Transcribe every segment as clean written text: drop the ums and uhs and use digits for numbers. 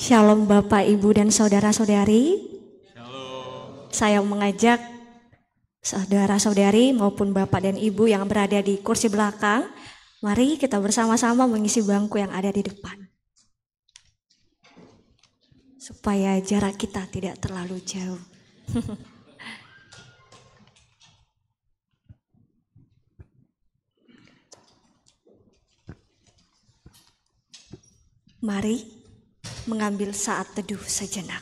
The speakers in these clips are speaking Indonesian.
Shalom Bapak, Ibu, dan Saudara-saudari. Shalom. Saya mengajak saudara-saudari maupun Bapak dan Ibu yang berada di kursi belakang, mari kita bersama-sama mengisi bangku yang ada di depan. Supaya jarak kita tidak terlalu jauh. Mari mengambil saat teduh sejenak.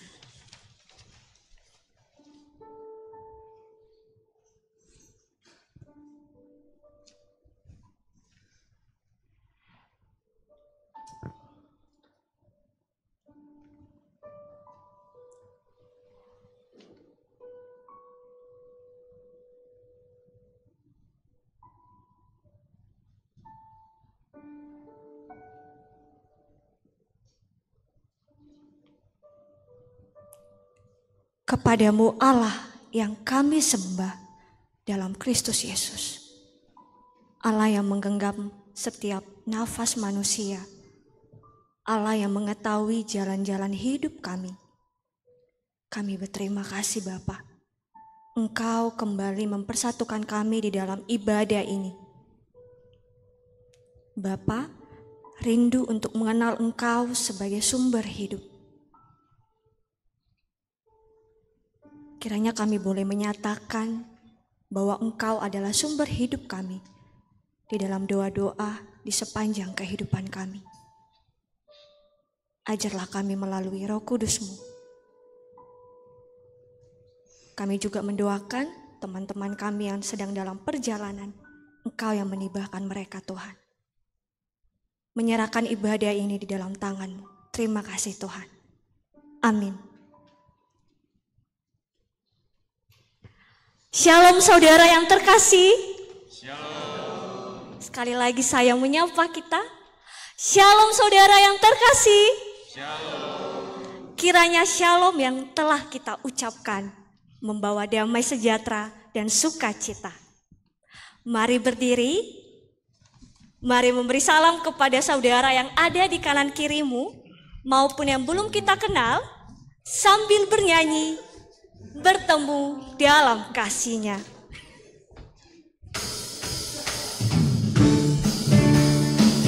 Kepadamu Allah yang kami sembah dalam Kristus Yesus. Allah yang menggenggam setiap nafas manusia. Allah yang mengetahui jalan-jalan hidup kami. Kami berterima kasih Bapa. Engkau kembali mempersatukan kami di dalam ibadah ini. Bapa, rindu untuk mengenal Engkau sebagai sumber hidup. Kiranya kami boleh menyatakan bahwa Engkau adalah sumber hidup kami di dalam doa-doa di sepanjang kehidupan kami. Ajarlah kami melalui Roh Kudus-Mu. Kami juga mendoakan teman-teman kami yang sedang dalam perjalanan. Engkau yang menibahkan mereka Tuhan. Menyerahkan ibadah ini di dalam tangan-Mu. Terima kasih Tuhan. Amin. Shalom saudara yang terkasih. Shalom. Sekali lagi saya menyapa kita. Shalom saudara yang terkasih. Shalom. Kiranya shalom yang telah kita ucapkan membawa damai sejahtera dan sukacita. Mari berdiri. Mari memberi salam kepada saudara yang ada di kanan kirimu maupun yang belum kita kenal sambil bernyanyi. Bertemu dalam kasih-Nya.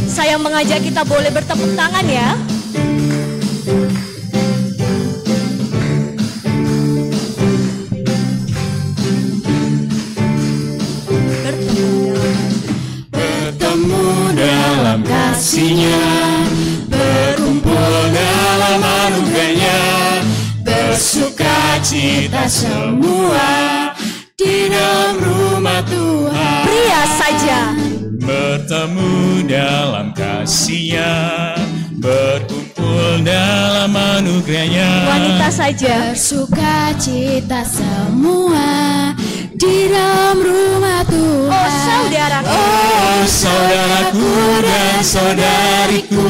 Saya mengajak kita boleh bertepuk tangan ya. Bertemu dalam kasih-Nya, berkumpul dalam anugerah-Nya, bersuka cita semua di dalam rumah Tuhan. Pria saja Bertemu dalam kasih-Nya, berkumpul dalam anugerah-Nya. wanita saja Bersuka cita semua di dalam rumah Tuhan. Oh saudaraku, Oh saudaraku dan saudariku,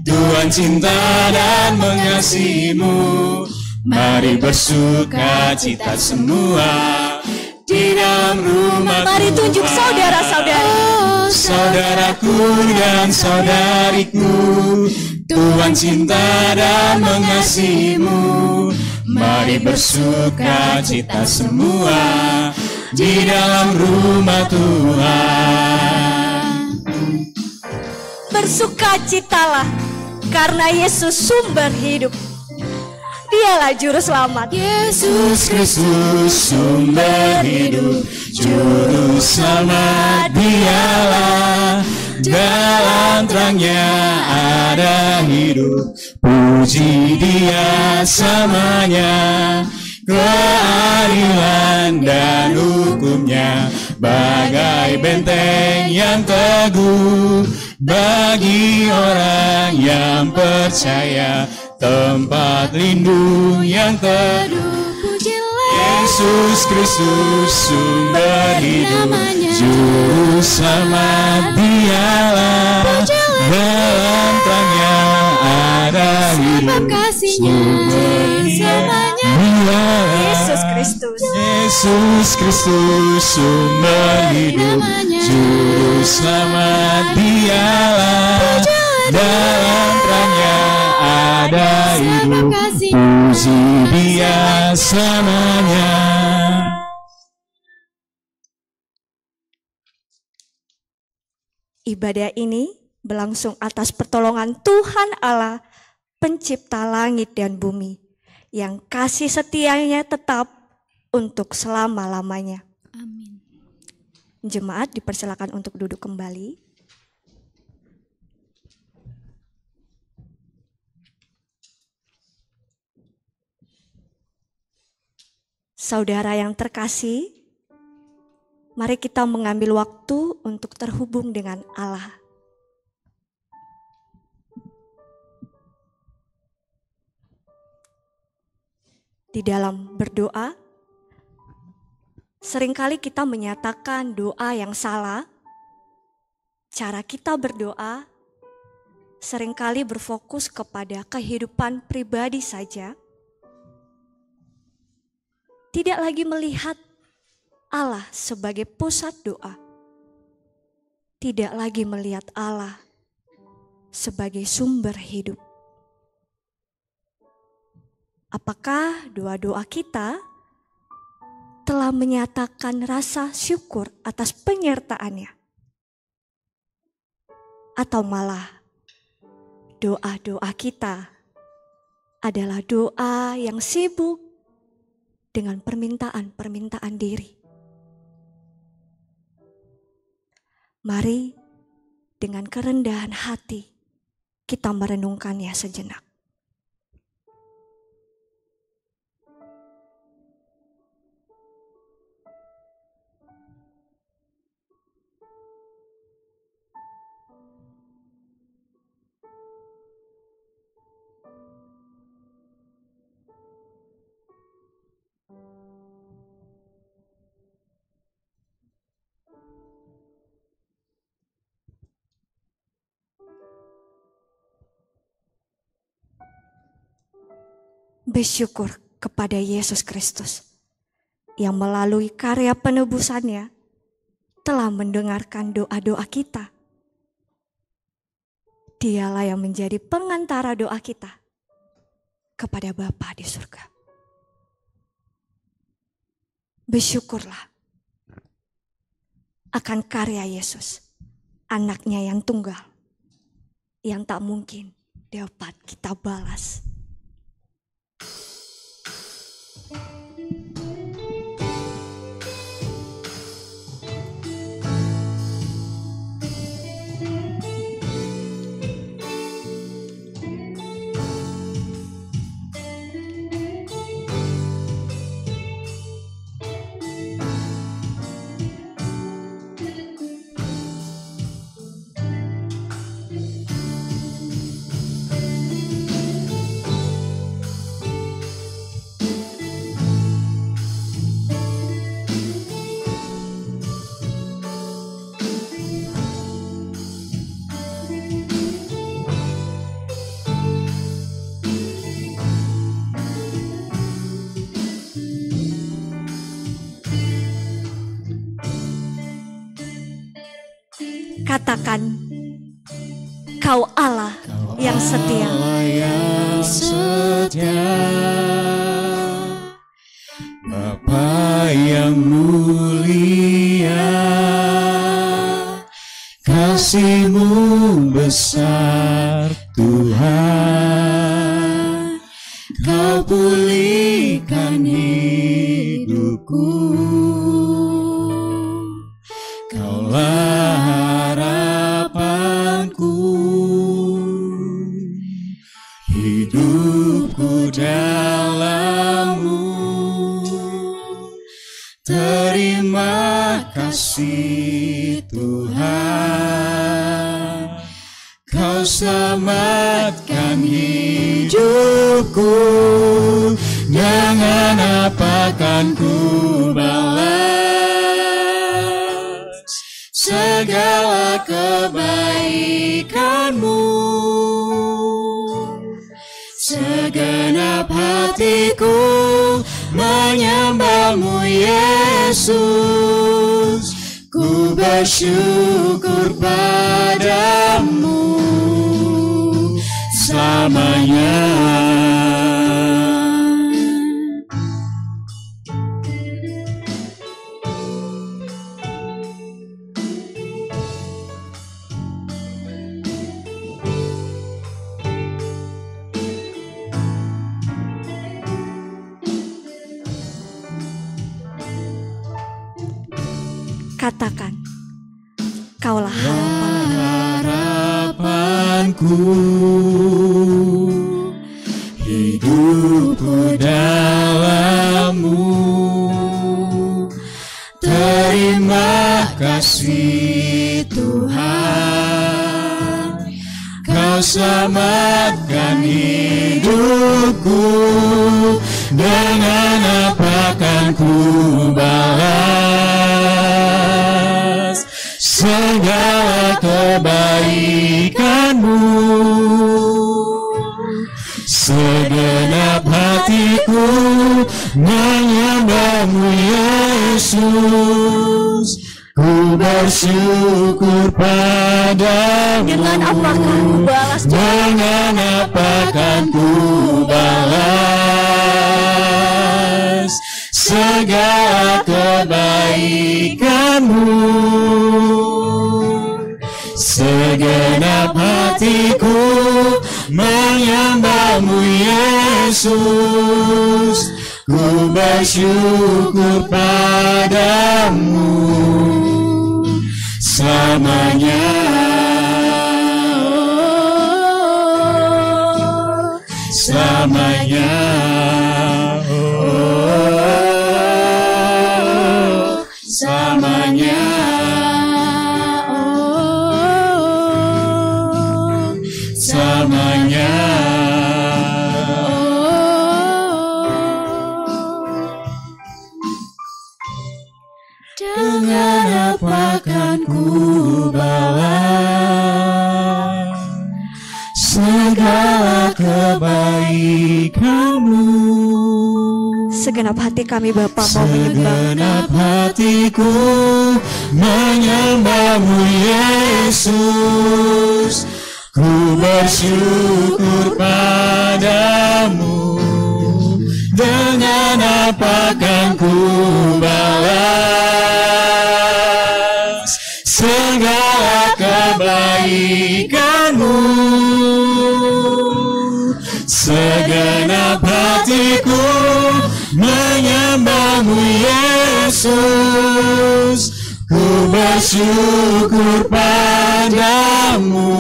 Tuhan cinta dan mengasihimu. Mari bersuka cita semua di dalam rumah mari Tuhan. tunjuk saudara-saudari. Oh saudaraku dan saudariku, Tuhan cinta dan mengasihimu. Mari bersuka cita semua di dalam rumah Tuhan. Bersukacitalah karena Yesus sumber hidup. Dialah juru selamat. Yesus Kristus sumber hidup, juru selamat Dialah. Dalam terang-Nya ada hidup, puji Dia samanya. Keadilan dan hukum-Nya bagai benteng yang teguh bagi orang yang percaya, tempat lindung yang teduh. Yesus Kristus sumber hidup, juru selamat Dialah. Dalam terang-Nya ada hidup, sumber hidup Dialah. Yesus Kristus. Yesus Kristus sumber hidup, juru selamat Dialah. Dalam terang-Nya pada hidup, puji Dia selamanya. Ibadah ini berlangsung atas pertolongan Tuhan Allah, pencipta langit dan bumi, yang kasih setianya tetap untuk selama-lamanya. Amin. Jemaat dipersilakan untuk duduk kembali. Saudara yang terkasih, mari kita mengambil waktu untuk terhubung dengan Allah. Di dalam berdoa, seringkali kita menyatakan doa yang salah. Cara kita berdoa seringkali berfokus kepada kehidupan pribadi saja. Tidak lagi melihat Allah sebagai pusat doa. Tidak lagi melihat Allah sebagai sumber hidup. Apakah doa-doa kita telah menyatakan rasa syukur atas penyertaannya? Atau malah doa-doa kita adalah doa yang sibuk dengan permintaan-permintaan diri? Mari dengan kerendahan hati kita merenungkannya sejenak. Bersyukur kepada Yesus Kristus yang melalui karya penebusannya telah mendengarkan doa-doa kita. Dialah yang menjadi pengantara doa kita kepada Bapa di surga. Bersyukurlah akan karya Yesus, anaknya yang tunggal, yang tak mungkin dapat kita balas. Katakan, Kau Allah yang setia. Bapa yang mulia, kasih-Mu besar Tuhan. Kau pulihkan hidupku, Kaulah harapanku, hidupku dalam-Mu. Terima kasih Tuhan, Kau selamatkan hidupku. Dengan apa kan ku balas segala kebaikan-Mu? Segenap hatiku menyembah-Mu Yesus. Ku bersyukur padamu selamanya. Katakan, Kaulah harapanku, hidupku dalam-Mu. Terima kasih Tuhan, Kau selamatkan hidupku. Dengan apa kan ku balas segala kebaikan-Mu? Segenap hatiku menyembah-Mu Yesus. Ku bersyukur padamu. Dengan apakah ku balas? Dengan apakah ku balas segala kebaikan-Mu? Segenap hatiku menyembah-Mu Yesus. Ku bersyukur padamu selamanya. Selamanya. Selamanya. Selamanya. Dengan apa kan ku balas segala kebaikan-Mu? Segenap hati kami Bapa mau menyembah. Segenap hatiku menyembah-Mu Yesus. Ku bersyukur padamu. Dengan apa kan ku balas segala kebaikan-Mu? Segenap hatiku menyembah-Mu Yesus. Ku bersyukur padamu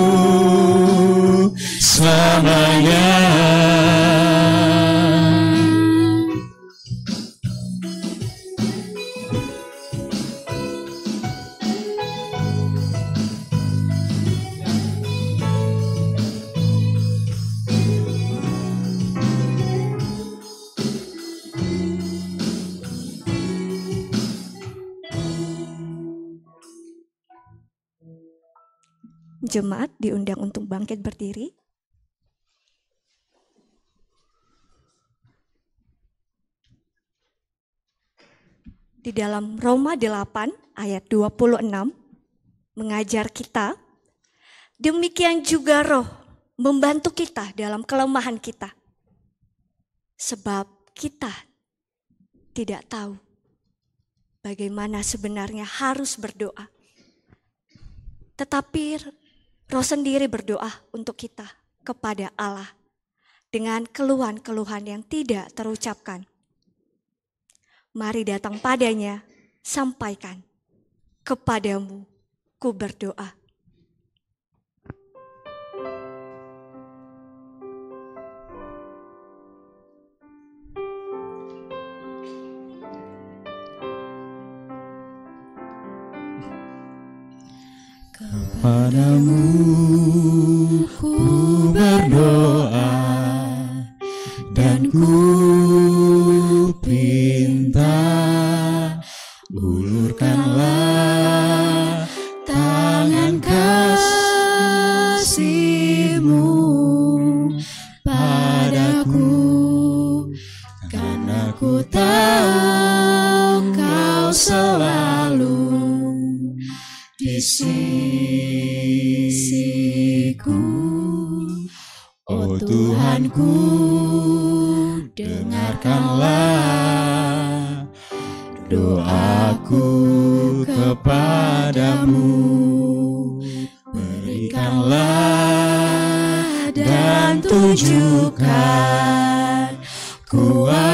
selamanya. Jemaat diundang untuk bangkit berdiri. Di dalam Roma 8 ayat 26 mengajar kita, demikian juga Roh membantu kita dalam kelemahan kita. Sebab kita tidak tahu bagaimana sebenarnya harus berdoa. Tetapi Roh sendiri berdoa untuk kita kepada Allah dengan keluhan-keluhan yang tidak terucapkan. Mari datang padanya, sampaikan, kepadamu ku berdoa. Kepadamu ku berdoa dan ku pinta, ulurkanlah tangan kasih-Mu padaku, karena ku tahu Kau selalu di sisiku. Oh Tuhanku, dengarkanlah doaku kepadamu. Berikanlah dan tunjukkan kuasa-Mu.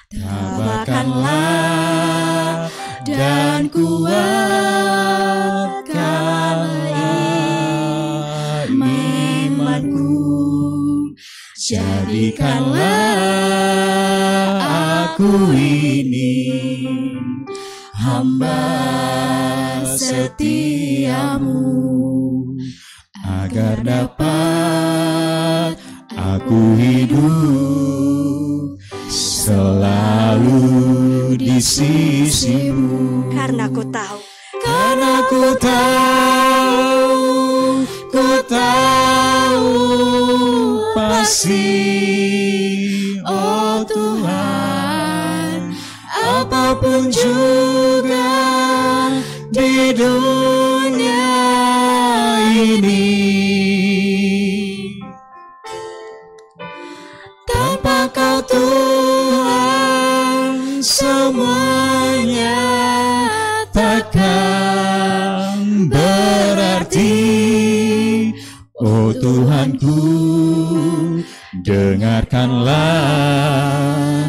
Tabarkanlah dan kuatkanlah imanku. Jadikanlah aku ini hamba setiamu, agar dapat aku hidup selalu di sisi-Mu. Karena ku tahu pasti, oh Tuhan, apapun juga di dunia ini, tanpa Kau Tuhan semuanya takkan berarti. Oh Tuhanku, dengarkanlah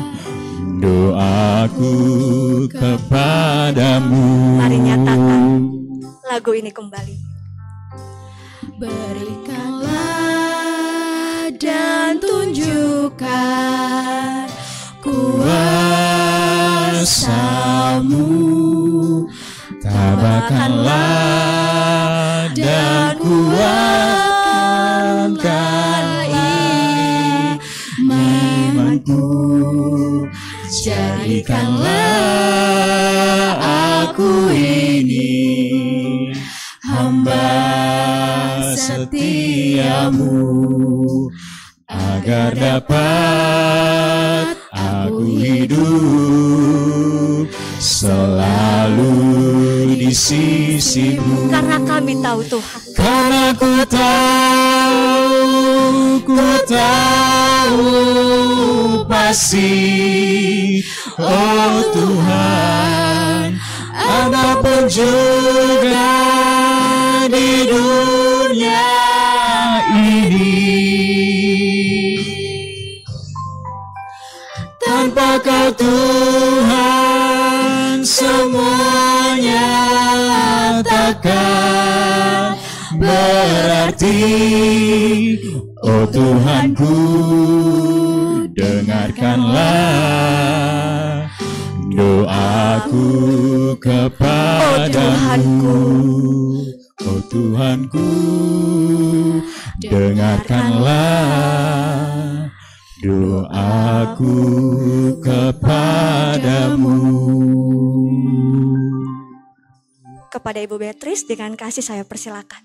doaku kepadamu. Mari nyatakan lagu ini kembali. Berikanlah dan tunjukkan kuasa-Mu. Tabarkanlah dan kuatkanlah imanku. Jadikanlah aku ini hamba setiamu, agar dapat aku hidup selalu di sisi-Mu. Karena kami tahu Tuhan, Karena ku tahu pasti, oh Tuhan, apapun juga di dunia ini, tanpa Kau Tuhan semuanya takkan berarti. Oh Tuhanku, dengarkanlah doaku kepadamu. Oh Tuhanku, dengarkanlah doaku kepadamu. kepada Ibu Beatrice dengan kasih saya persilakan.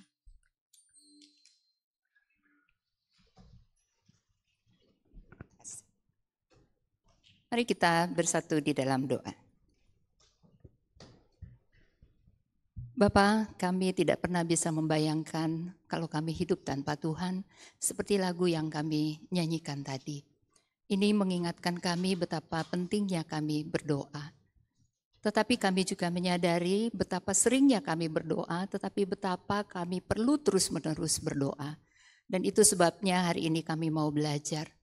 Mari kita bersatu di dalam doa. Bapa, kami tidak pernah bisa membayangkan kalau kami hidup tanpa Tuhan, seperti lagu yang kami nyanyikan tadi. Ini mengingatkan kami betapa pentingnya kami berdoa. Tetapi kami juga menyadari betapa seringnya kami berdoa, tetapi betapa kami perlu terus-menerus berdoa. Dan itu sebabnya hari ini kami mau belajar.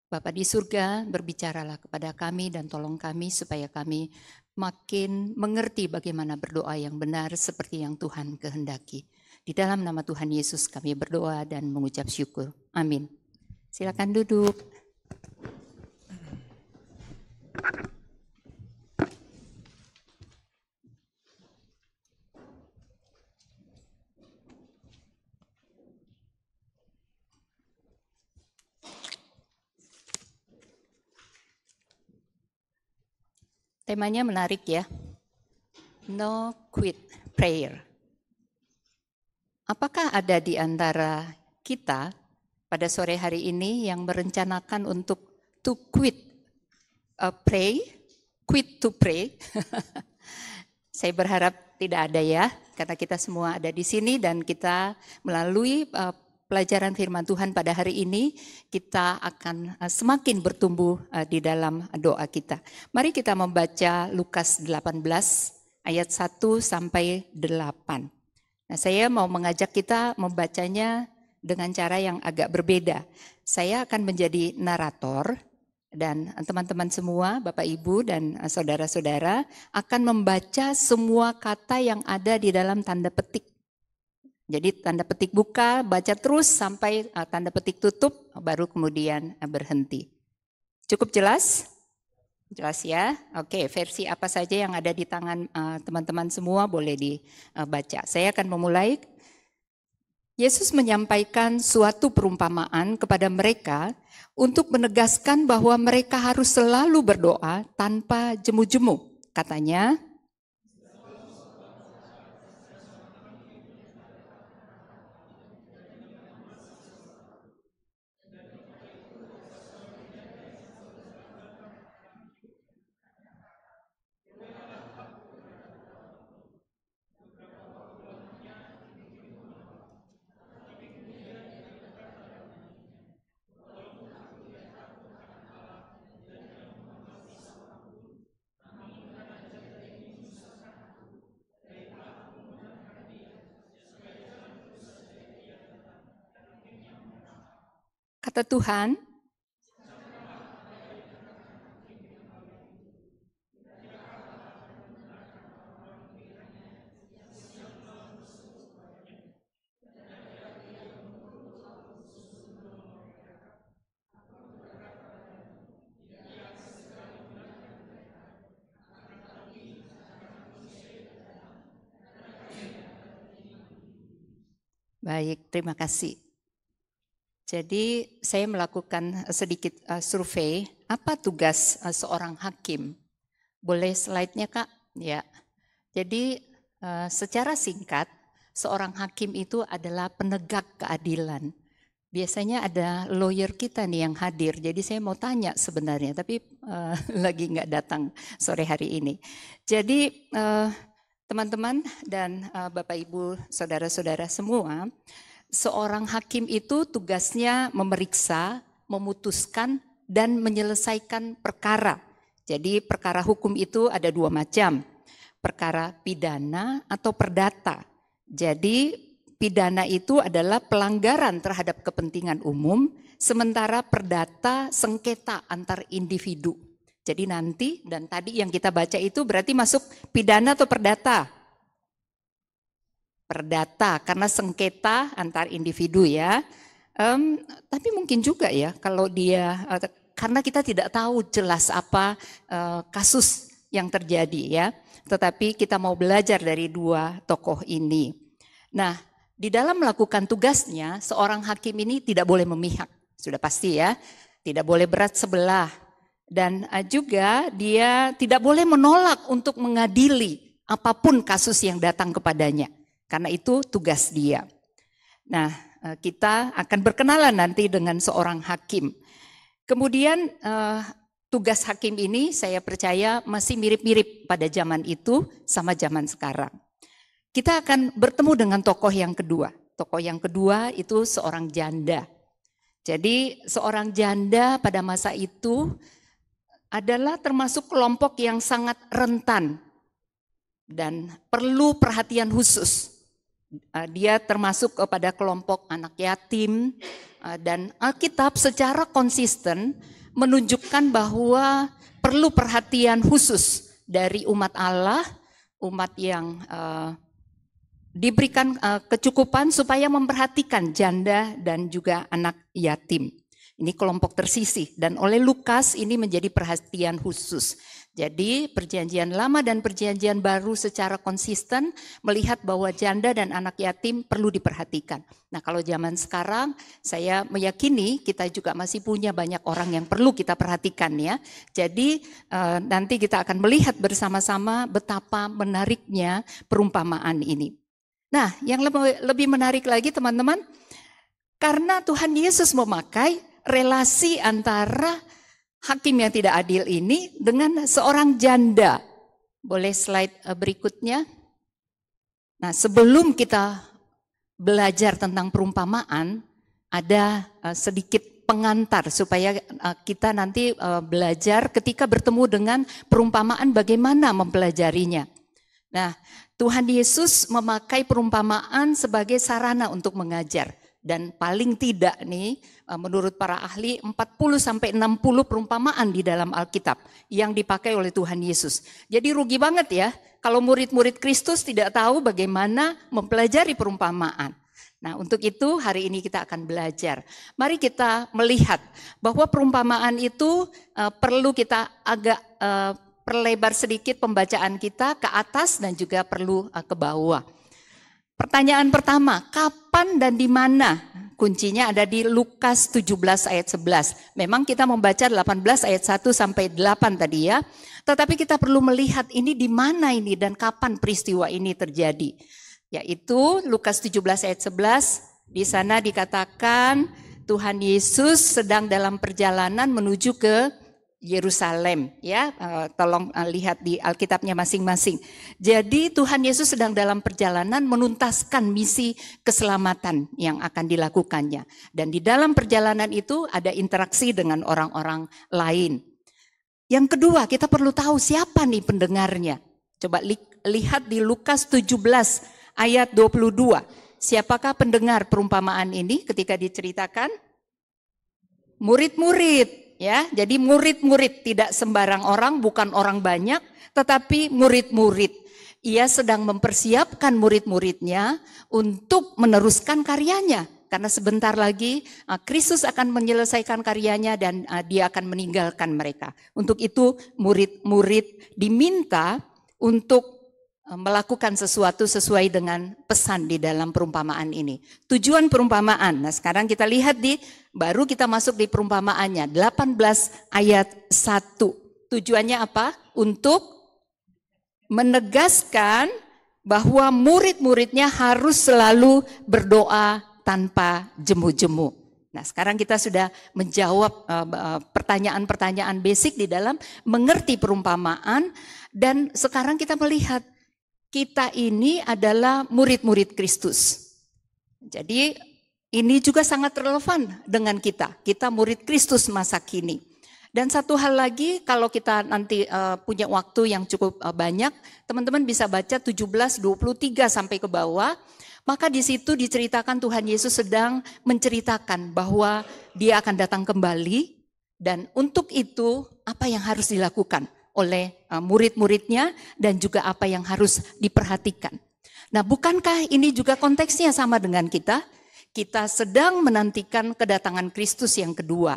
Bapa di surga, berbicaralah kepada kami dan tolong kami supaya kami makin mengerti bagaimana berdoa yang benar seperti yang Tuhan kehendaki. Di dalam nama Tuhan Yesus kami berdoa dan mengucap syukur. Amin. Silakan duduk. Temanya menarik ya, no quit prayer. Apakah ada di antara kita pada sore hari ini yang merencanakan untuk to quit quit to pray? Saya berharap tidak ada ya, karena kita semua ada di sini dan kita melalui pelajaran firman Tuhan pada hari ini, kita akan semakin bertumbuh di dalam doa kita. Mari kita membaca Lukas 18 ayat 1 sampai 8. Nah, saya mau mengajak kita membacanya dengan cara yang agak berbeda. Saya akan menjadi narator dan teman-teman semua, Bapak Ibu dan saudara-saudara akan membaca semua kata yang ada di dalam tanda petik. Jadi tanda petik buka, baca terus sampai tanda petik tutup, baru kemudian berhenti. Cukup jelas? Jelas ya? Oke, versi apa saja yang ada di tangan teman-teman semua boleh dibaca. Saya akan memulai. Yesus menyampaikan suatu perumpamaan kepada mereka untuk menegaskan bahwa mereka harus selalu berdoa tanpa jemu-jemu. Katanya, kata Tuhan, baik, terima kasih. Jadi saya melakukan sedikit survei, apa tugas seorang hakim? Boleh slide-nya Kak? Ya. Jadi secara singkat, seorang hakim itu adalah penegak keadilan. Biasanya ada lawyer kita nih yang hadir, jadi saya mau tanya sebenarnya, tapi lagi nggak datang sore hari ini. Jadi teman-teman dan Bapak Ibu saudara-saudara semua, seorang hakim itu tugasnya memeriksa, memutuskan, dan menyelesaikan perkara. Jadi perkara hukum itu ada dua macam, perkara pidana atau perdata. Jadi pidana itu adalah pelanggaran terhadap kepentingan umum, sementara perdata sengketa antar individu. Jadi nanti, dan tadi yang kita baca itu berarti masuk pidana atau perdata? Perdata, karena sengketa antar individu ya. Tapi mungkin juga ya kalau dia, karena kita tidak tahu jelas apa kasus yang terjadi ya. Tetapi kita mau belajar dari dua tokoh ini. Nah, di dalam melakukan tugasnya, seorang hakim ini tidak boleh memihak. Sudah pasti ya, tidak boleh berat sebelah. Dan juga dia tidak boleh menolak untuk mengadili apapun kasus yang datang kepadanya. Karena itu tugas dia. Nah, kita akan berkenalan nanti dengan seorang hakim. Kemudian tugas hakim ini saya percaya masih mirip-mirip pada zaman itu sama zaman sekarang. Kita akan bertemu dengan tokoh yang kedua. Tokoh yang kedua itu seorang janda. Jadi seorang janda pada masa itu adalah termasuk kelompok yang sangat rentan dan perlu perhatian khusus. Dia termasuk kepada kelompok anak yatim dan Alkitab secara konsisten menunjukkan bahwa perlu perhatian khusus dari umat Allah, umat yang diberikan kecukupan supaya memperhatikan janda dan juga anak yatim. Ini kelompok tersisih dan oleh Lukas ini menjadi perhatian khusus. Jadi perjanjian lama dan perjanjian baru secara konsisten melihat bahwa janda dan anak yatim perlu diperhatikan. Nah kalau zaman sekarang saya meyakini kita juga masih punya banyak orang yang perlu kita perhatikan ya. Jadi nanti kita akan melihat bersama-sama betapa menariknya perumpamaan ini. Nah yang lebih menarik lagi teman-teman, karena Tuhan Yesus memakai relasi antara hakim yang tidak adil ini dengan seorang janda. Boleh slide berikutnya. Nah, sebelum kita belajar tentang perumpamaan, ada sedikit pengantar supaya kita nanti belajar ketika bertemu dengan perumpamaan bagaimana mempelajarinya. Nah, Tuhan Yesus memakai perumpamaan sebagai sarana untuk mengajar. Dan paling tidak nih, menurut para ahli 40-60 perumpamaan di dalam Alkitab yang dipakai oleh Tuhan Yesus. Jadi rugi banget ya kalau murid-murid Kristus tidak tahu bagaimana mempelajari perumpamaan. Nah, untuk itu hari ini kita akan belajar. Mari kita melihat bahwa perumpamaan itu perlu kita agak perlebar sedikit pembacaan kita ke atas dan juga perlu ke bawah. Pertanyaan pertama, kapan dan di mana? Kuncinya ada di Lukas 17 ayat 11. Memang kita membaca 18 ayat 1 sampai 8 tadi ya. Tetapi kita perlu melihat ini di mana ini dan kapan peristiwa ini terjadi. Yaitu Lukas 17 ayat 11, di sana dikatakan Tuhan Yesus sedang dalam perjalanan menuju ke Yerusalem, ya, tolong lihat di Alkitabnya masing-masing. Jadi Tuhan Yesus sedang dalam perjalanan menuntaskan misi keselamatan yang akan dilakukannya. Dan di dalam perjalanan itu ada interaksi dengan orang-orang lain. Yang kedua, kita perlu tahu siapa nih pendengarnya. Coba lihat di Lukas 17 ayat 22. Siapakah pendengar perumpamaan ini ketika diceritakan? Murid-murid, ya. Jadi murid-murid, tidak sembarang orang, bukan orang banyak, tetapi murid-murid. Ia sedang mempersiapkan murid-muridnya untuk meneruskan karyanya. Karena sebentar lagi Kristus akan menyelesaikan karyanya dan dia akan meninggalkan mereka. Untuk itu murid-murid diminta untuk melakukan sesuatu sesuai dengan pesan di dalam perumpamaan ini. Tujuan perumpamaan, nah sekarang kita lihat baru kita masuk di perumpamaannya, 18 ayat 1. Tujuannya apa? Untuk menegaskan bahwa murid-muridnya harus selalu berdoa tanpa jemu-jemu. Nah sekarang kita sudah menjawab pertanyaan-pertanyaan basic di dalam mengerti perumpamaan. Dan sekarang kita melihat kita ini adalah murid-murid Kristus. Jadi ini juga sangat relevan dengan kita. Kita murid Kristus masa kini. Dan satu hal lagi, kalau kita nanti punya waktu yang cukup banyak, teman-teman bisa baca 17:23 sampai ke bawah. Maka di situ diceritakan Tuhan Yesus sedang menceritakan bahwa dia akan datang kembali. Dan untuk itu apa yang harus dilakukan oleh murid-muridnya dan juga apa yang harus diperhatikan. Nah, bukankah ini juga konteksnya sama dengan kita? Kita sedang menantikan kedatangan Kristus yang kedua.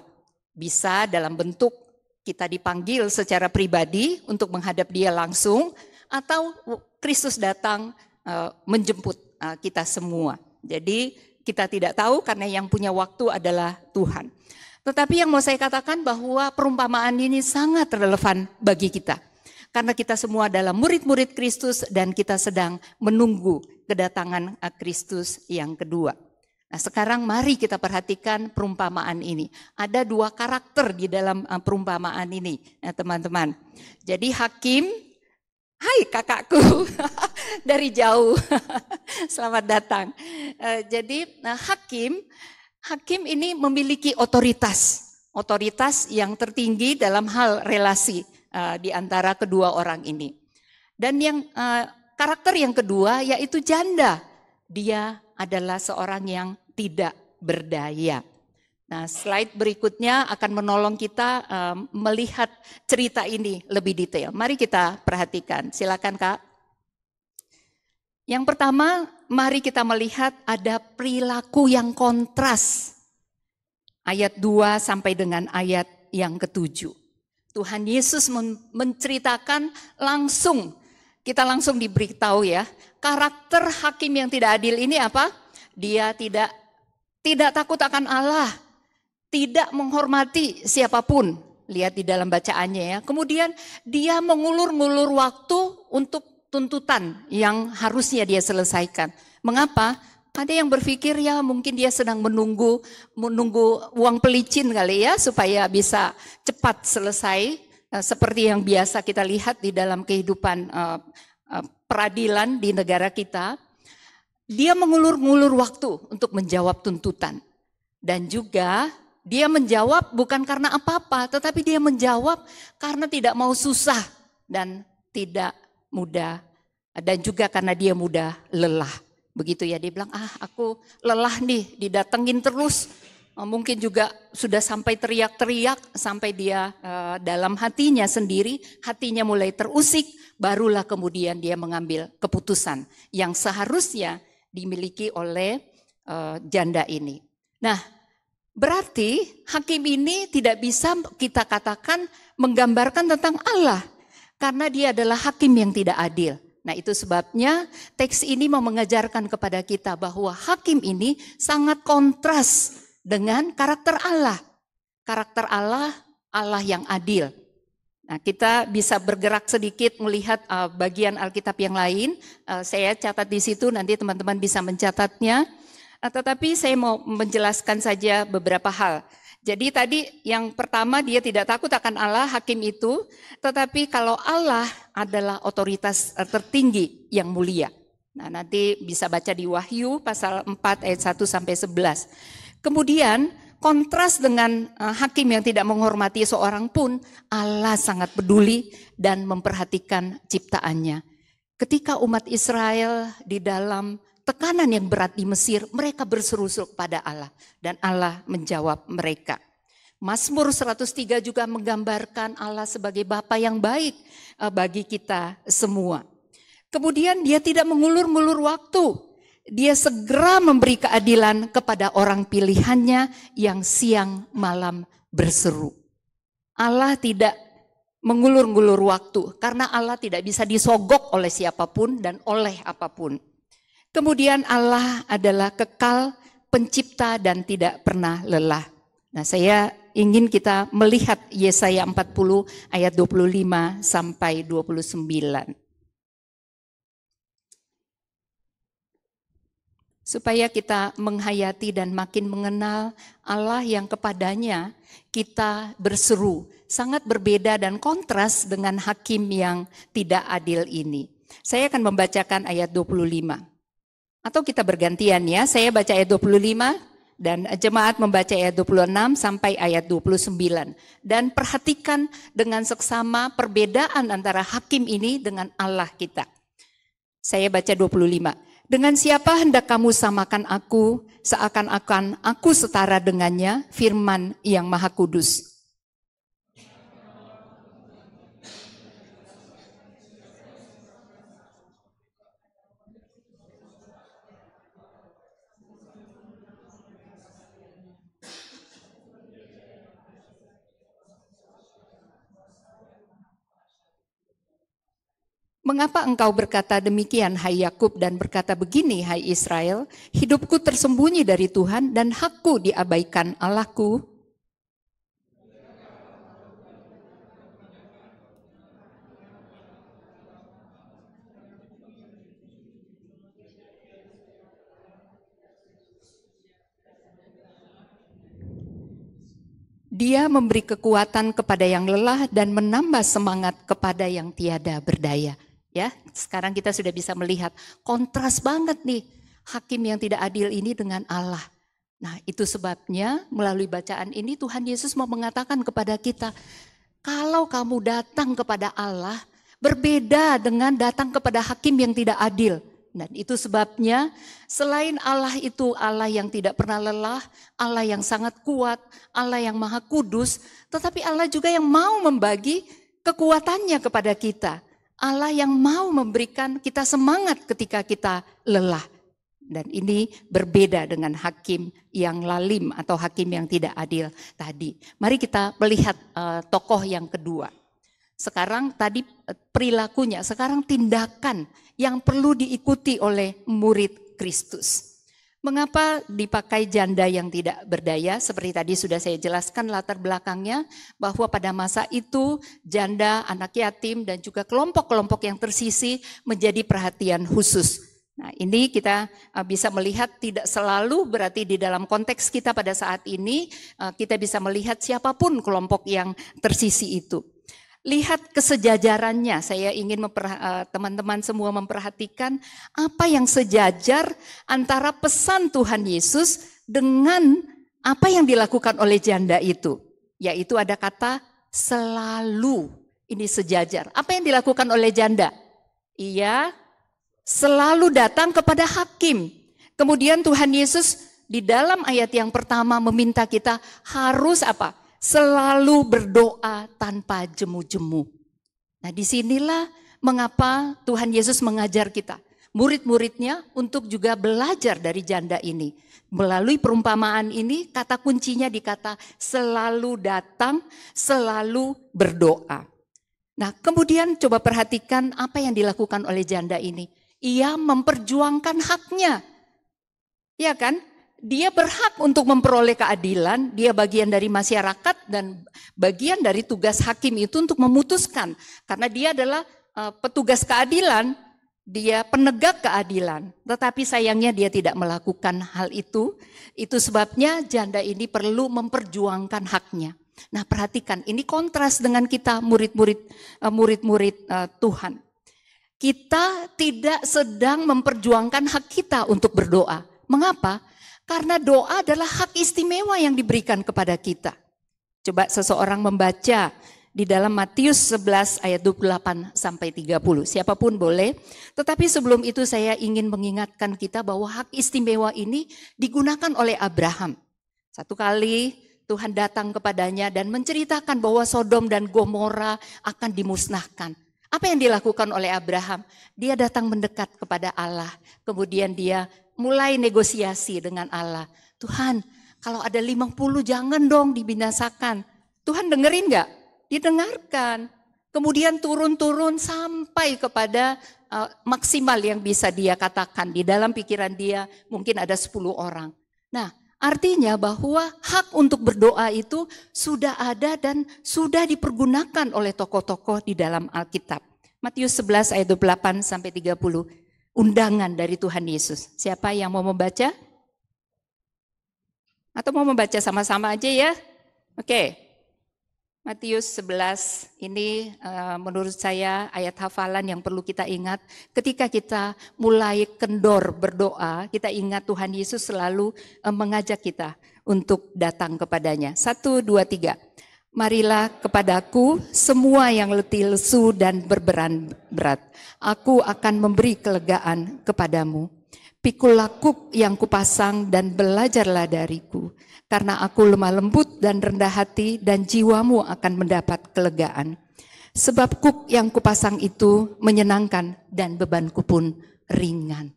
Bisa dalam bentuk kita dipanggil secara pribadi untuk menghadap dia langsung, atau Kristus datang menjemput kita semua. Jadi kita tidak tahu karena yang punya waktu adalah Tuhan. Tetapi yang mau saya katakan bahwa perumpamaan ini sangat relevan bagi kita. Karena kita semua adalah murid-murid Kristus dan kita sedang menunggu kedatangan Kristus yang kedua. Nah sekarang mari kita perhatikan perumpamaan ini. Ada dua karakter di dalam perumpamaan ini, teman-teman. Jadi Hakim, hai kakakku, dari jauh, selamat datang. Jadi Hakim ini memiliki otoritas yang tertinggi dalam hal relasi di antara kedua orang ini. Dan yang karakter yang kedua yaitu janda. Dia adalah seorang yang tidak berdaya. Nah, slide berikutnya akan menolong kita melihat cerita ini lebih detail. Mari kita perhatikan. Silakan Kak. Yang pertama, mari kita melihat ada perilaku yang kontras. Ayat 2 sampai dengan ayat yang ke-7. Tuhan Yesus menceritakan langsung, kita langsung diberitahu ya, karakter hakim yang tidak adil ini apa? Dia tidak takut akan Allah, tidak menghormati siapapun. Lihat di dalam bacaannya ya. Kemudian dia mengulur-ngulur waktu untuk tuntutan yang harusnya dia selesaikan. Mengapa? Ada yang berpikir ya mungkin dia sedang menunggu uang pelicin kali ya supaya bisa cepat selesai. seperti yang biasa kita lihat di dalam kehidupan peradilan di negara kita, dia mengulur-ngulur waktu untuk menjawab tuntutan. Dan juga dia menjawab bukan karena apa-apa, tetapi dia menjawab karena tidak mau susah dan tidak mudah. Dan juga karena dia mudah lelah. Begitu ya, dia bilang, aku lelah nih, didatengin terus. Mungkin juga sudah sampai teriak-teriak, sampai dia dalam hatinya sendiri, hatinya mulai terusik, barulah kemudian dia mengambil keputusan yang seharusnya dimiliki oleh janda ini. Nah, berarti hakim ini tidak bisa kita katakan menggambarkan tentang Allah, karena dia adalah hakim yang tidak adil. Nah, itu sebabnya teks ini mau mengajarkan kepada kita bahwa hakim ini sangat kontras dengan karakter Allah. Karakter Allah, Allah yang adil. Nah, kita bisa bergerak sedikit melihat bagian Alkitab yang lain. Saya catat di situ, nanti teman-teman bisa mencatatnya. Tetapi saya mau menjelaskan saja beberapa hal. Jadi tadi yang pertama, dia tidak takut akan Allah, hakim itu. Tetapi kalau Allah adalah otoritas tertinggi yang mulia. Nah, nanti bisa baca di Wahyu pasal 4 ayat 1 sampai 11. Kemudian kontras dengan hakim yang tidak menghormati seorang pun, Allah sangat peduli dan memperhatikan ciptaannya. Ketika umat Israel di dalam tekanan yang berat di Mesir, mereka berseru-seru kepada Allah dan Allah menjawab mereka. Mazmur 103 juga menggambarkan Allah sebagai Bapa yang baik bagi kita semua. Kemudian dia tidak mengulur-ngulur waktu. Dia segera memberi keadilan kepada orang pilihannya yang siang malam berseru. Allah tidak mengulur-ngulur waktu karena Allah tidak bisa disogok oleh siapapun dan oleh apapun. Kemudian Allah adalah kekal, pencipta dan tidak pernah lelah. Nah, saya ingin kita melihat Yesaya 40 ayat 25 sampai 29. Supaya kita menghayati dan makin mengenal Allah yang kepadanya kita berseru. Sangat berbeda dan kontras dengan hakim yang tidak adil ini. Saya akan membacakan ayat 25. Atau kita bergantian ya, saya baca ayat 25 dan jemaat membaca ayat 26 sampai ayat 29. Dan perhatikan dengan seksama perbedaan antara hakim ini dengan Allah kita. Saya baca 25. Dengan siapa hendak kamu samakan aku, seakan-akan aku setara dengannya, firman yang Maha Kudus. Mengapa engkau berkata demikian, hai Yakub, dan berkata begini, hai Israel, hidupku tersembunyi dari Tuhan dan hakku diabaikan Allahku? Dia memberi kekuatan kepada yang lelah dan menambah semangat kepada yang tiada berdaya. Ya, sekarang kita sudah bisa melihat kontras banget nih hakim yang tidak adil ini dengan Allah. Nah, itu sebabnya melalui bacaan ini Tuhan Yesus mau mengatakan kepada kita, kalau kamu datang kepada Allah berbeda dengan datang kepada hakim yang tidak adil. Dan itu sebabnya selain Allah itu Allah yang tidak pernah lelah, Allah yang sangat kuat, Allah yang Maha Kudus, tetapi Allah juga yang mau membagi kekuatannya kepada kita. Allah yang mau memberikan kita semangat ketika kita lelah. Dan ini berbeda dengan hakim yang lalim atau hakim yang tidak adil tadi. Mari kita melihat tokoh yang kedua. Sekarang tadi perilakunya, sekarang tindakan yang perlu diikuti oleh murid Kristus. Mengapa dipakai janda yang tidak berdaya? Seperti tadi sudah saya jelaskan latar belakangnya, bahwa pada masa itu janda, anak yatim, dan juga kelompok-kelompok yang tersisih menjadi perhatian khusus. Nah, ini kita bisa melihat tidak selalu berarti di dalam konteks kita pada saat ini kita bisa melihat siapapun kelompok yang tersisih itu. Lihat kesejajarannya. Saya ingin teman-teman semua memperhatikan apa yang sejajar antara pesan Tuhan Yesus dengan apa yang dilakukan oleh janda itu. Yaitu ada kata selalu. Ini sejajar. Apa yang dilakukan oleh janda? Ia selalu datang kepada hakim. Kemudian Tuhan Yesus di dalam ayat yang pertama meminta kita harus apa? Selalu berdoa tanpa jemu-jemu. Nah, disinilah mengapa Tuhan Yesus mengajar kita, murid-muridnya, untuk juga belajar dari janda ini. Melalui perumpamaan ini, kata kuncinya di kata selalu datang, selalu berdoa. Nah, kemudian coba perhatikan apa yang dilakukan oleh janda ini. Ia memperjuangkan haknya. Ya kan? Dia berhak untuk memperoleh keadilan, dia bagian dari masyarakat dan bagian dari tugas hakim itu untuk memutuskan. Karena dia adalah petugas keadilan, dia penegak keadilan. Tetapi sayangnya dia tidak melakukan hal itu. Itu sebabnya janda ini perlu memperjuangkan haknya. Nah, perhatikan, ini kontras dengan kita murid-murid Tuhan. Kita tidak sedang memperjuangkan hak kita untuk berdoa. Mengapa? Karena doa adalah hak istimewa yang diberikan kepada kita. Coba seseorang membaca di dalam Matius 11 ayat 28 sampai 30. Siapapun boleh. Tetapi sebelum itu saya ingin mengingatkan kita bahwa hak istimewa ini digunakan oleh Abraham. Satu kali Tuhan datang kepadanya dan menceritakan bahwa Sodom dan Gomora akan dimusnahkan. Apa yang dilakukan oleh Abraham? Dia datang mendekat kepada Allah. Kemudian dia mulai negosiasi dengan Allah. Tuhan, kalau ada 50 jangan dong dibinasakan. Tuhan dengerin gak? Didengarkan. Kemudian turun-turun sampai kepada maksimal yang bisa dia katakan. Di dalam pikiran dia mungkin ada 10 orang. Nah, artinya bahwa hak untuk berdoa itu sudah ada dan sudah dipergunakan oleh tokoh-tokoh di dalam Alkitab. Matius 11 ayat 28 sampai 30. Undangan dari Tuhan Yesus. Siapa yang mau membaca? Atau mau membaca sama-sama aja ya? Oke. Matius 11 ini menurut saya ayat hafalan yang perlu kita ingat. Ketika kita mulai kendor berdoa, kita ingat Tuhan Yesus selalu mengajak kita untuk datang kepadanya. 1, 2, 3. Marilah kepadaku semua yang letih lesu dan berat. Aku akan memberi kelegaan kepadamu. Pikul lakuk yang kupasang dan belajarlah dariku. Karena aku lemah lembut dan rendah hati dan jiwamu akan mendapat kelegaan. Sebab kuk yang kupasang itu menyenangkan dan bebanku pun ringan.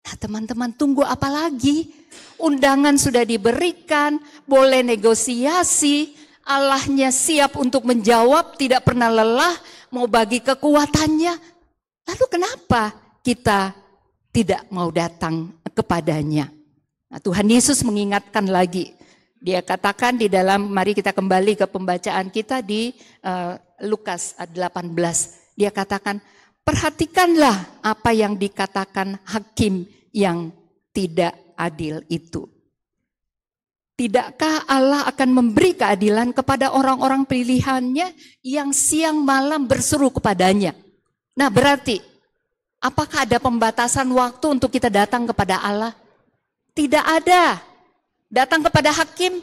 Nah, teman-teman, tunggu apa lagi? Undangan sudah diberikan, boleh negosiasi, Allahnya siap untuk menjawab, tidak pernah lelah, mau bagi kekuatannya. Lalu kenapa kita tidak mau datang kepadanya? Nah, Tuhan Yesus mengingatkan lagi. Dia katakan di dalam, mari kita kembali ke pembacaan kita di Lukas 18. Dia katakan, perhatikanlah apa yang dikatakan hakim yang tidak adil itu. Tidakkah Allah akan memberi keadilan kepada orang-orang pilihannya yang siang malam berseru kepadanya? Nah, berarti apakah ada pembatasan waktu untuk kita datang kepada Allah? Tidak ada. Datang kepada hakim,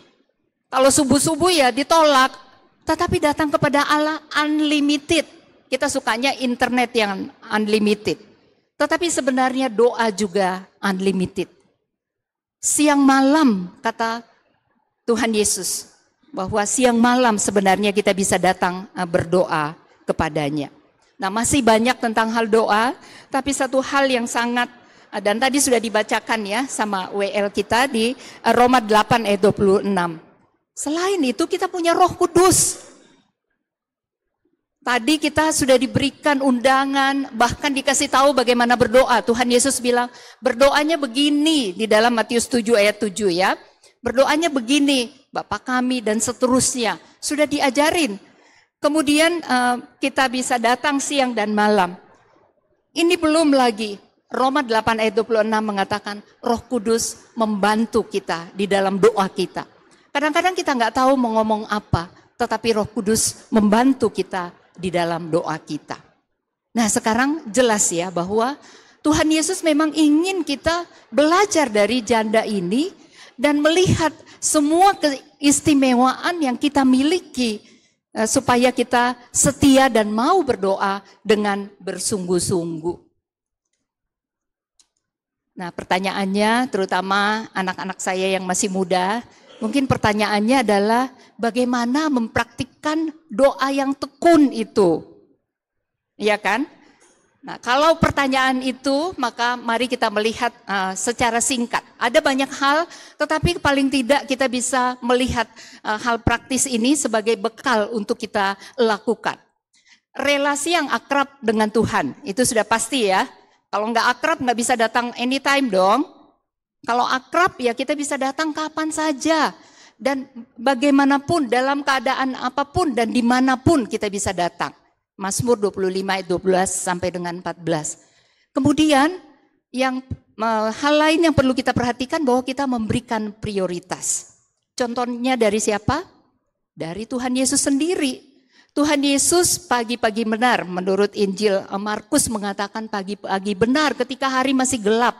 kalau subuh-subuh ya ditolak. Tetapi datang kepada Allah unlimited. Kita sukanya internet yang unlimited. Tetapi sebenarnya doa juga unlimited. Siang malam, kata Tuhan Yesus, bahwa siang malam sebenarnya kita bisa datang berdoa kepadanya. Nah, masih banyak tentang hal doa, tapi satu hal yang sangat, dan tadi sudah dibacakan ya sama WL kita di Roma 8 ayat 26. Selain itu kita punya Roh Kudus. Tadi kita sudah diberikan undangan, bahkan dikasih tahu bagaimana berdoa. Tuhan Yesus bilang, berdoanya begini di dalam Matius 7 ayat 7 ya. Berdoanya begini, Bapa kami dan seterusnya. Sudah diajarin. Kemudian kita bisa datang siang dan malam. Ini belum lagi. Roma 8 ayat 26 mengatakan Roh Kudus membantu kita di dalam doa kita. Kadang-kadang kita nggak tahu mau ngomong apa, tetapi Roh Kudus membantu kita di dalam doa kita. Nah, sekarang jelas ya bahwa Tuhan Yesus memang ingin kita belajar dari janda ini dan melihat semua keistimewaan yang kita miliki supaya kita setia dan mau berdoa dengan bersungguh-sungguh. Nah, pertanyaannya terutama anak-anak saya yang masih muda, mungkin pertanyaannya adalah bagaimana mempraktikkan doa yang tekun itu. Iya kan? Nah, kalau pertanyaan itu, maka mari kita melihat secara singkat. Ada banyak hal, tetapi paling tidak kita bisa melihat hal praktis ini sebagai bekal untuk kita lakukan. Relasi yang akrab dengan Tuhan, itu sudah pasti ya. Kalau nggak akrab nggak bisa datang anytime dong. Kalau akrab ya kita bisa datang kapan saja. Dan bagaimanapun, dalam keadaan apapun dan dimanapun kita bisa datang. Mazmur 25 ayat 12 sampai dengan 14. Kemudian hal lain yang perlu kita perhatikan bahwa kita memberikan prioritas. Contohnya dari siapa? Dari Tuhan Yesus sendiri. Tuhan Yesus pagi-pagi benar, menurut Injil Markus mengatakan pagi-pagi benar ketika hari masih gelap.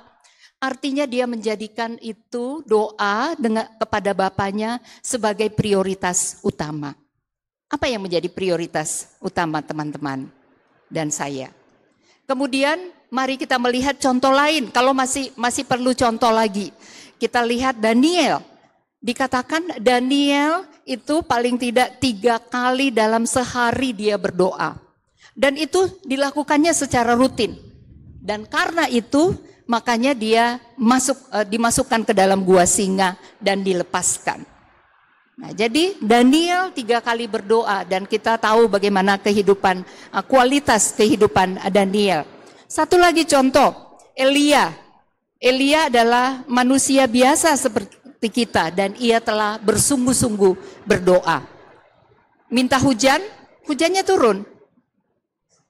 Artinya dia menjadikan itu doa kepada Bapaknya sebagai prioritas utama. Apa yang menjadi prioritas utama teman-teman dan saya? Kemudian mari kita melihat contoh lain, kalau masih perlu contoh lagi. Kita lihat Daniel. Dikatakan Daniel itu paling tidak 3 kali dalam sehari dia berdoa. Dan itu dilakukannya secara rutin. Dan karena itu makanya dia dimasukkan ke dalam gua singa dan dilepaskan. Nah, jadi Daniel 3 kali berdoa dan kita tahu bagaimana kualitas kehidupan Daniel. Satu lagi contoh, Elia. Elia adalah manusia biasa seperti kita dan ia telah bersungguh-sungguh berdoa. Minta hujan, hujannya turun.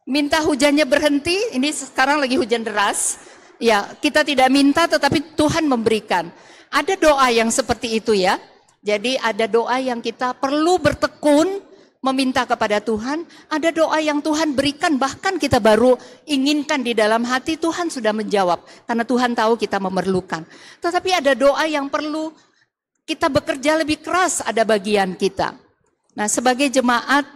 Minta hujannya berhenti, ini sekarang lagi hujan deras. Ya, kita tidak minta tetapi Tuhan memberikan. Ada doa yang seperti itu ya. Jadi ada doa yang kita perlu bertekun meminta kepada Tuhan. Ada doa yang Tuhan berikan bahkan kita baru inginkan di dalam hati, Tuhan sudah menjawab. Karena Tuhan tahu kita memerlukan. Tetapi ada doa yang perlu kita bekerja lebih keras, ada bagian kita. Nah, sebagai jemaat,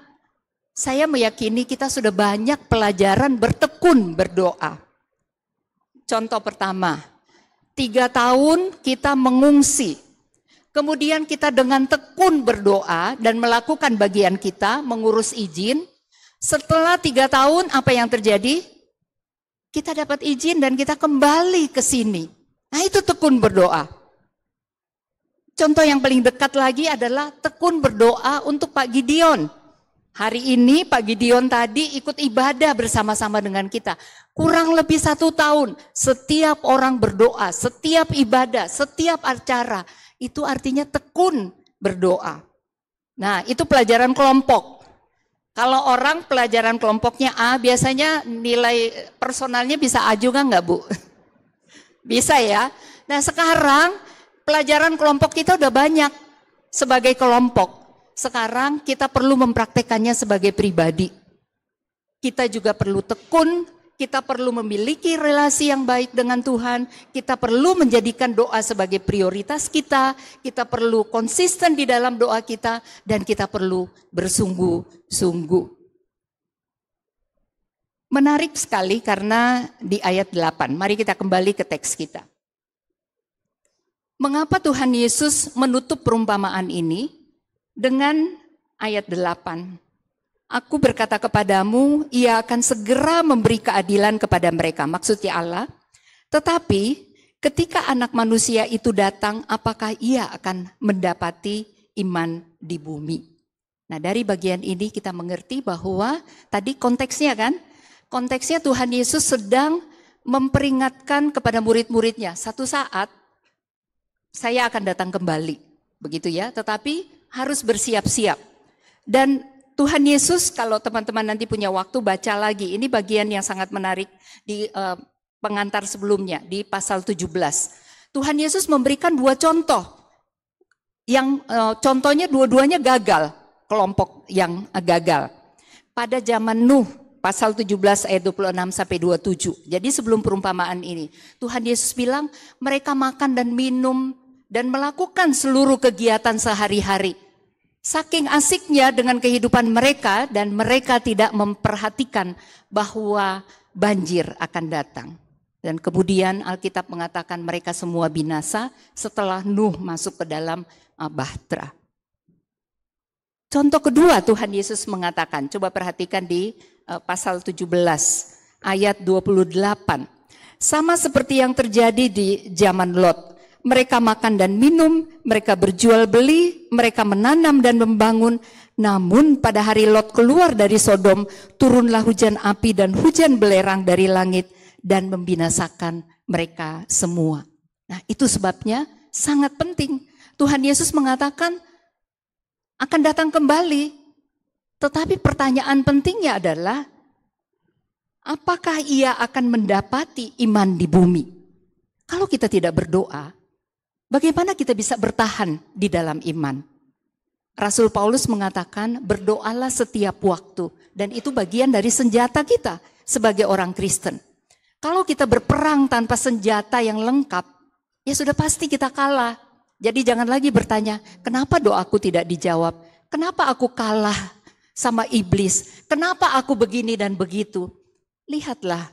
saya meyakini kita sudah banyak pelajaran bertekun berdoa. Contoh pertama, 3 tahun kita mengungsi. Kemudian kita dengan tekun berdoa dan melakukan bagian kita, mengurus izin. Setelah 3 tahun apa yang terjadi? Kita dapat izin dan kita kembali ke sini. Nah, itu tekun berdoa. Contoh yang paling dekat lagi adalah tekun berdoa untuk Pak Gideon. Hari ini Pak Gideon tadi ikut ibadah bersama-sama dengan kita. Kurang lebih 1 tahun, setiap orang berdoa, setiap ibadah, setiap acara. Itu artinya tekun berdoa. Nah, itu pelajaran kelompok. Kalau orang pelajaran kelompoknya A, biasanya nilai personalnya bisa A juga nggak, Bu? Bisa ya. Nah, sekarang pelajaran kelompok kita udah banyak sebagai kelompok. Sekarang kita perlu mempraktekannya sebagai pribadi. Kita juga perlu tekun, kita perlu memiliki relasi yang baik dengan Tuhan, kita perlu menjadikan doa sebagai prioritas kita perlu konsisten di dalam doa kita, dan kita perlu bersungguh-sungguh. Menarik sekali karena di ayat 8, mari kita kembali ke teks kita. Mengapa Tuhan Yesus menutup perumpamaan ini dengan ayat 8? Aku berkata kepadamu, ia akan segera memberi keadilan kepada mereka. Maksudnya Allah. Tetapi ketika anak manusia itu datang, apakah ia akan mendapati iman di bumi? Nah, dari bagian ini kita mengerti bahwa tadi konteksnya kan, konteksnya Tuhan Yesus sedang memperingatkan kepada murid-muridnya, satu saat saya akan datang kembali. Begitu ya, tetapi harus bersiap-siap. Dan Tuhan Yesus, kalau teman-teman nanti punya waktu baca lagi, ini bagian yang sangat menarik di pengantar sebelumnya, di pasal 17. Tuhan Yesus memberikan 2 contoh, yang contohnya dua-duanya gagal, kelompok yang gagal. pada zaman Nuh, pasal 17 ayat 26 sampai 27. Jadi sebelum perumpamaan ini, Tuhan Yesus bilang mereka makan dan minum dan melakukan seluruh kegiatan sehari-hari. Saking asiknya dengan kehidupan mereka dan mereka tidak memperhatikan bahwa banjir akan datang. Dan kemudian Alkitab mengatakan mereka semua binasa setelah Nuh masuk ke dalam bahtera. Contoh kedua Tuhan Yesus mengatakan, coba perhatikan di pasal 17 ayat 28. Sama seperti yang terjadi di zaman Lot. Mereka makan dan minum, mereka berjual beli, mereka menanam dan membangun. Namun pada hari Lot keluar dari Sodom, turunlah hujan api dan hujan belerang dari langit dan membinasakan mereka semua. Nah, itu sebabnya sangat penting. Tuhan Yesus mengatakan akan datang kembali. Tetapi pertanyaan pentingnya adalah, apakah ia akan mendapati iman di bumi? Kalau kita tidak berdoa, bagaimana kita bisa bertahan di dalam iman? Rasul Paulus mengatakan berdoalah setiap waktu. Dan itu bagian dari senjata kita sebagai orang Kristen. Kalau kita berperang tanpa senjata yang lengkap, ya sudah pasti kita kalah. Jadi jangan lagi bertanya, kenapa doaku tidak dijawab? Kenapa aku kalah sama iblis? Kenapa aku begini dan begitu? Lihatlah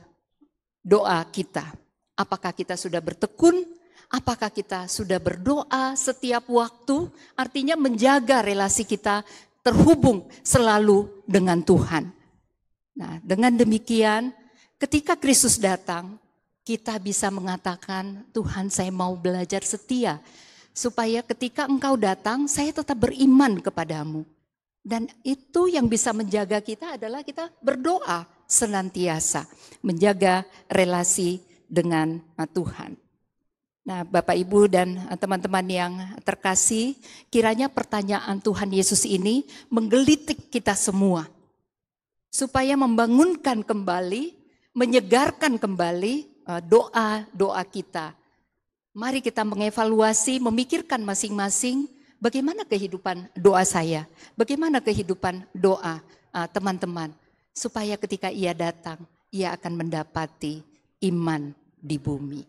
doa kita. Apakah kita sudah bertekun? Apakah kita sudah berdoa setiap waktu? Artinya menjaga relasi kita terhubung selalu dengan Tuhan. Nah, dengan demikian ketika Kristus datang, kita bisa mengatakan, Tuhan saya mau belajar setia. Supaya ketika engkau datang, saya tetap beriman kepadamu. Dan itu yang bisa menjaga kita adalah kita berdoa senantiasa. Menjaga relasi dengan Tuhan. Nah, Bapak Ibu dan teman-teman yang terkasih, kiranya pertanyaan Tuhan Yesus ini menggelitik kita semua. Supaya membangunkan kembali, menyegarkan kembali doa-doa kita. Mari kita mengevaluasi, memikirkan masing-masing bagaimana kehidupan doa saya, bagaimana kehidupan doa teman-teman. Supaya ketika ia datang, ia akan mendapati iman di bumi.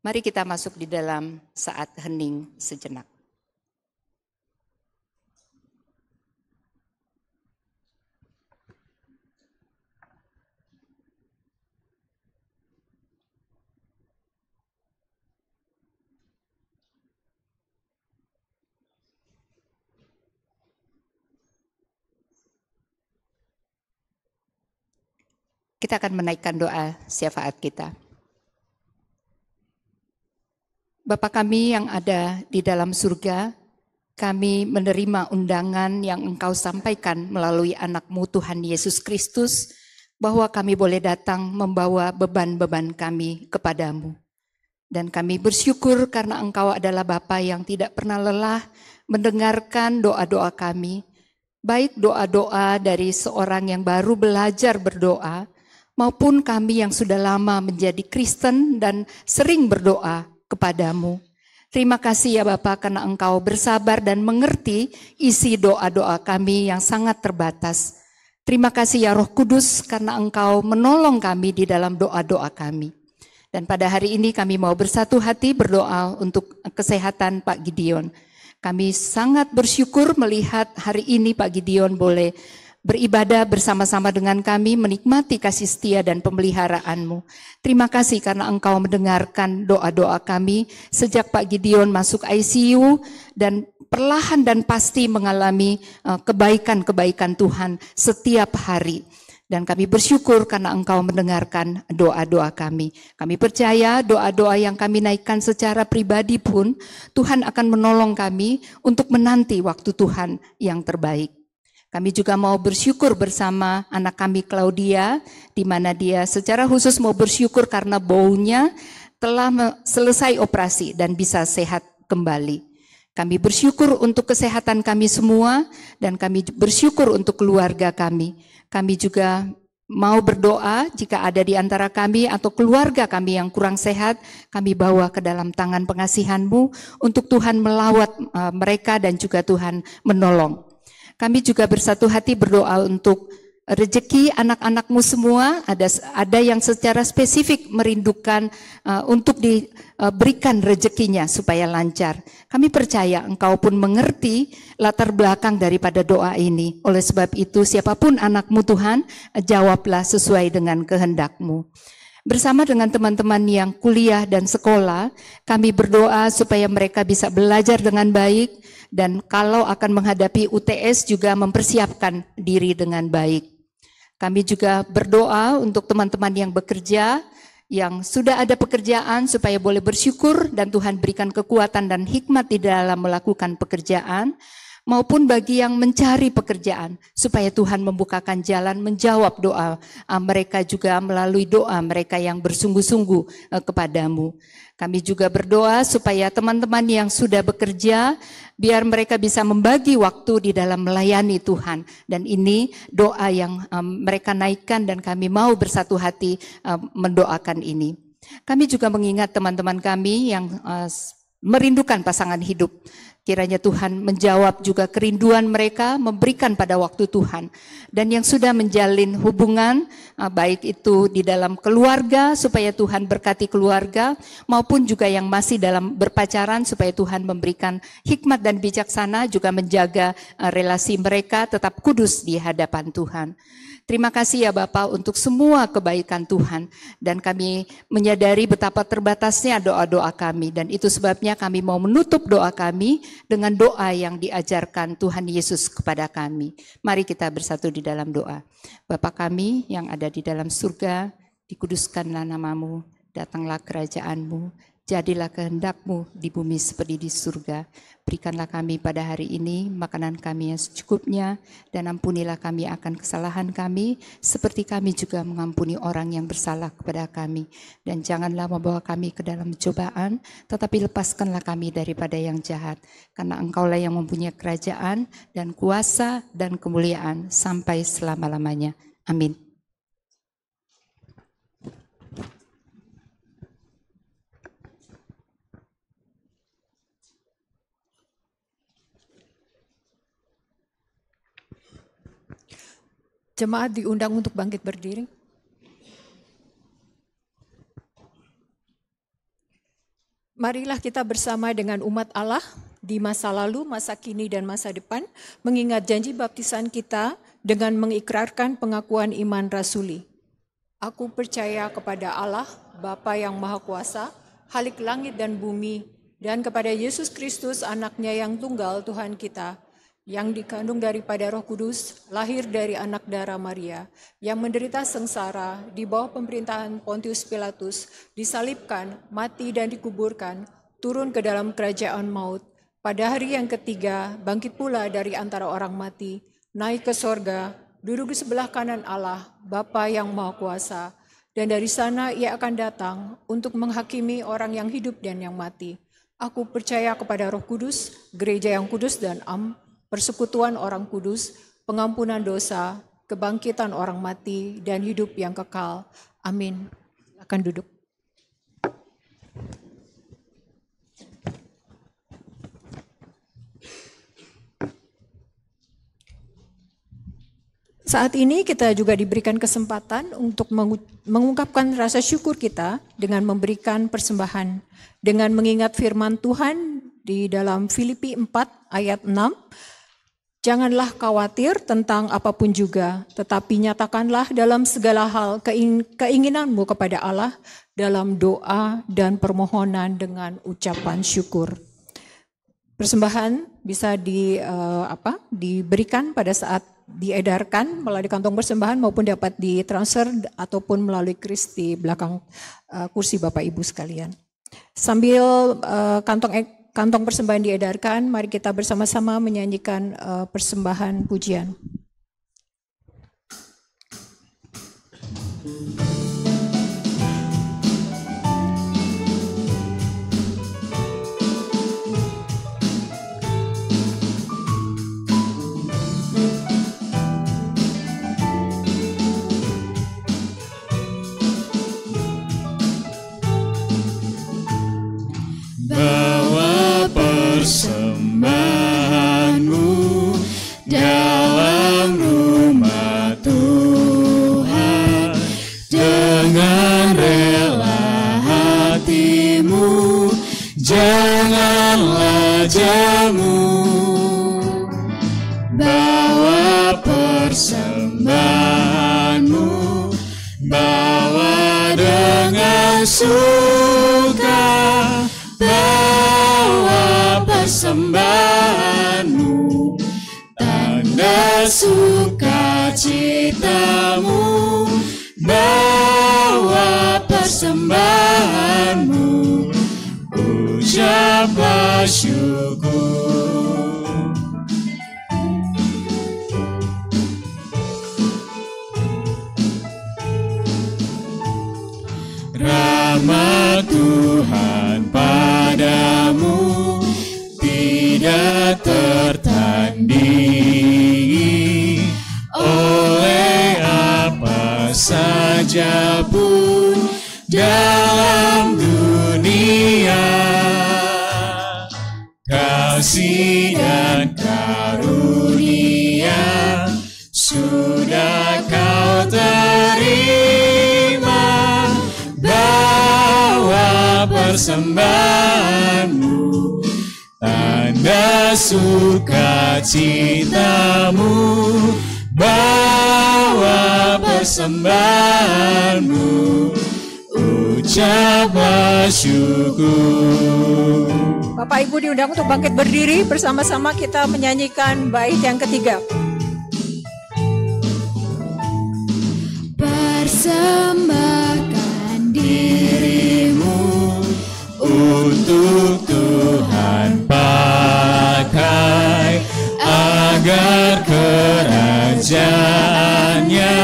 Mari kita masuk di dalam saat hening sejenak. Kita akan menaikkan doa syafaat kita. Bapa kami yang ada di dalam surga, kami menerima undangan yang Engkau sampaikan melalui anak-Mu Tuhan Yesus Kristus, bahwa kami boleh datang membawa beban-beban kami kepadamu. Dan kami bersyukur karena Engkau adalah Bapa yang tidak pernah lelah mendengarkan doa-doa kami, baik doa-doa dari seorang yang baru belajar berdoa, maupun kami yang sudah lama menjadi Kristen dan sering berdoa kepadamu. Terima kasih ya Bapa karena Engkau bersabar dan mengerti isi doa-doa kami yang sangat terbatas. Terima kasih ya Roh Kudus karena Engkau menolong kami di dalam doa-doa kami. Dan pada hari ini kami mau bersatu hati berdoa untuk kesehatan Pak Gideon. Kami sangat bersyukur melihat hari ini Pak Gideon boleh beribadah bersama-sama dengan kami, menikmati kasih setia dan pemeliharaan-Mu. Terima kasih karena Engkau mendengarkan doa-doa kami sejak Pak Gideon masuk ICU dan perlahan dan pasti mengalami kebaikan-kebaikan Tuhan setiap hari. Dan kami bersyukur karena Engkau mendengarkan doa-doa kami. Kami percaya doa-doa yang kami naikkan secara pribadi pun Tuhan akan menolong kami untuk menanti waktu Tuhan yang terbaik. Kami juga mau bersyukur bersama anak kami Claudia, di mana dia secara khusus mau bersyukur karena baunya telah selesai operasi dan bisa sehat kembali. Kami bersyukur untuk kesehatan kami semua dan kami bersyukur untuk keluarga kami. Kami juga mau berdoa jika ada di antara kami atau keluarga kami yang kurang sehat, kami bawa ke dalam tangan pengasihan-Mu untuk Tuhan melawat mereka dan juga Tuhan menolong. Kami juga bersatu hati berdoa untuk rezeki anak-anakmu semua. Ada yang secara spesifik merindukan untuk diberikan rezekinya supaya lancar. Kami percaya Engkau pun mengerti latar belakang daripada doa ini. Oleh sebab itu, siapapun anakmu Tuhan, jawablah sesuai dengan kehendak-Mu. Bersama dengan teman-teman yang kuliah dan sekolah, kami berdoa supaya mereka bisa belajar dengan baik, dan kalau akan menghadapi UTS juga mempersiapkan diri dengan baik. Kami juga berdoa untuk teman-teman yang bekerja, yang sudah ada pekerjaan supaya boleh bersyukur dan Tuhan berikan kekuatan dan hikmat di dalam melakukan pekerjaan, maupun bagi yang mencari pekerjaan supaya Tuhan membukakan jalan menjawab doa mereka juga melalui doa mereka yang bersungguh-sungguh kepadamu. Kami juga berdoa supaya teman-teman yang sudah bekerja, biar mereka bisa membagi waktu di dalam melayani Tuhan. Dan ini doa yang mereka naikkan dan kami mau bersatu hati mendoakan ini. Kami juga mengingat teman-teman kami yang merindukan pasangan hidup. Kiranya Tuhan menjawab juga kerinduan mereka, memberikan pada waktu Tuhan. Dan yang sudah menjalin hubungan, baik itu di dalam keluarga, supaya Tuhan berkati keluarga, maupun juga yang masih dalam berpacaran, supaya Tuhan memberikan hikmat dan bijaksana, juga menjaga relasi mereka tetap kudus di hadapan Tuhan. Terima kasih ya Bapak untuk semua kebaikan Tuhan, dan kami menyadari betapa terbatasnya doa-doa kami, dan itu sebabnya kami mau menutup doa kami dengan doa yang diajarkan Tuhan Yesus kepada kami. Mari kita bersatu di dalam doa. Bapa kami yang ada di dalam surga, dikuduskanlah namamu, datanglah kerajaan-Mu, jadilah kehendak-Mu di bumi seperti di surga. Berikanlah kami pada hari ini makanan kami yang secukupnya, dan ampunilah kami akan kesalahan kami, seperti kami juga mengampuni orang yang bersalah kepada kami. Dan janganlah membawa kami ke dalam cobaan, tetapi lepaskanlah kami daripada yang jahat. Karena Engkaulah yang mempunyai kerajaan dan kuasa dan kemuliaan sampai selama-lamanya. Amin. Jemaat diundang untuk bangkit berdiri. Marilah kita bersama dengan umat Allah di masa lalu, masa kini, dan masa depan, mengingat janji baptisan kita dengan mengikrarkan pengakuan iman rasuli. Aku percaya kepada Allah, Bapa yang Maha Kuasa, Khalik langit dan bumi, dan kepada Yesus Kristus, anaknya yang tunggal Tuhan kita, yang dikandung daripada Roh Kudus, lahir dari anak darah Maria, yang menderita sengsara di bawah pemerintahan Pontius Pilatus, disalibkan, mati dan dikuburkan, turun ke dalam kerajaan maut. Pada hari yang ketiga, bangkit pula dari antara orang mati, naik ke sorga, duduk di sebelah kanan Allah, Bapa yang Maha Kuasa, dan dari sana ia akan datang untuk menghakimi orang yang hidup dan yang mati. Aku percaya kepada Roh Kudus, gereja yang kudus dan persekutuan orang kudus, pengampunan dosa, kebangkitan orang mati, dan hidup yang kekal. Amin. Silakan duduk. Saat ini kita juga diberikan kesempatan untuk mengungkapkan rasa syukur kita dengan memberikan persembahan. Dengan mengingat firman Tuhan di dalam Filipi 4 ayat 6, janganlah khawatir tentang apapun juga, tetapi nyatakanlah dalam segala hal keinginanmu kepada Allah dalam doa dan permohonan dengan ucapan syukur. Persembahan bisa diberikan pada saat diedarkan melalui kantong persembahan maupun dapat ditransfer ataupun melalui kris di belakang kursi Bapak Ibu sekalian. Sambil kantong persembahan diedarkan, mari kita bersama-sama menyanyikan persembahan pujian. Bawa persembahanmu suka bawa persembahanmu, tanda sukacitamu, bawa persembahanmu, ucaplah syukur. Rahmat Tuhan padamu tidak tertandingi, oleh apa saja pun dalam dunia. Kasih dan karunia sudah kau terima, bawa persembahanmu, tanda sukacitamu, bawa persembahanmu, ucaplah syukur. Bapak Ibu diundang untuk bangkit berdiri, bersama-sama kita menyanyikan bait yang ketiga. Persembahkan Dirimu untuk Tuhan pakai, agar kerajaannya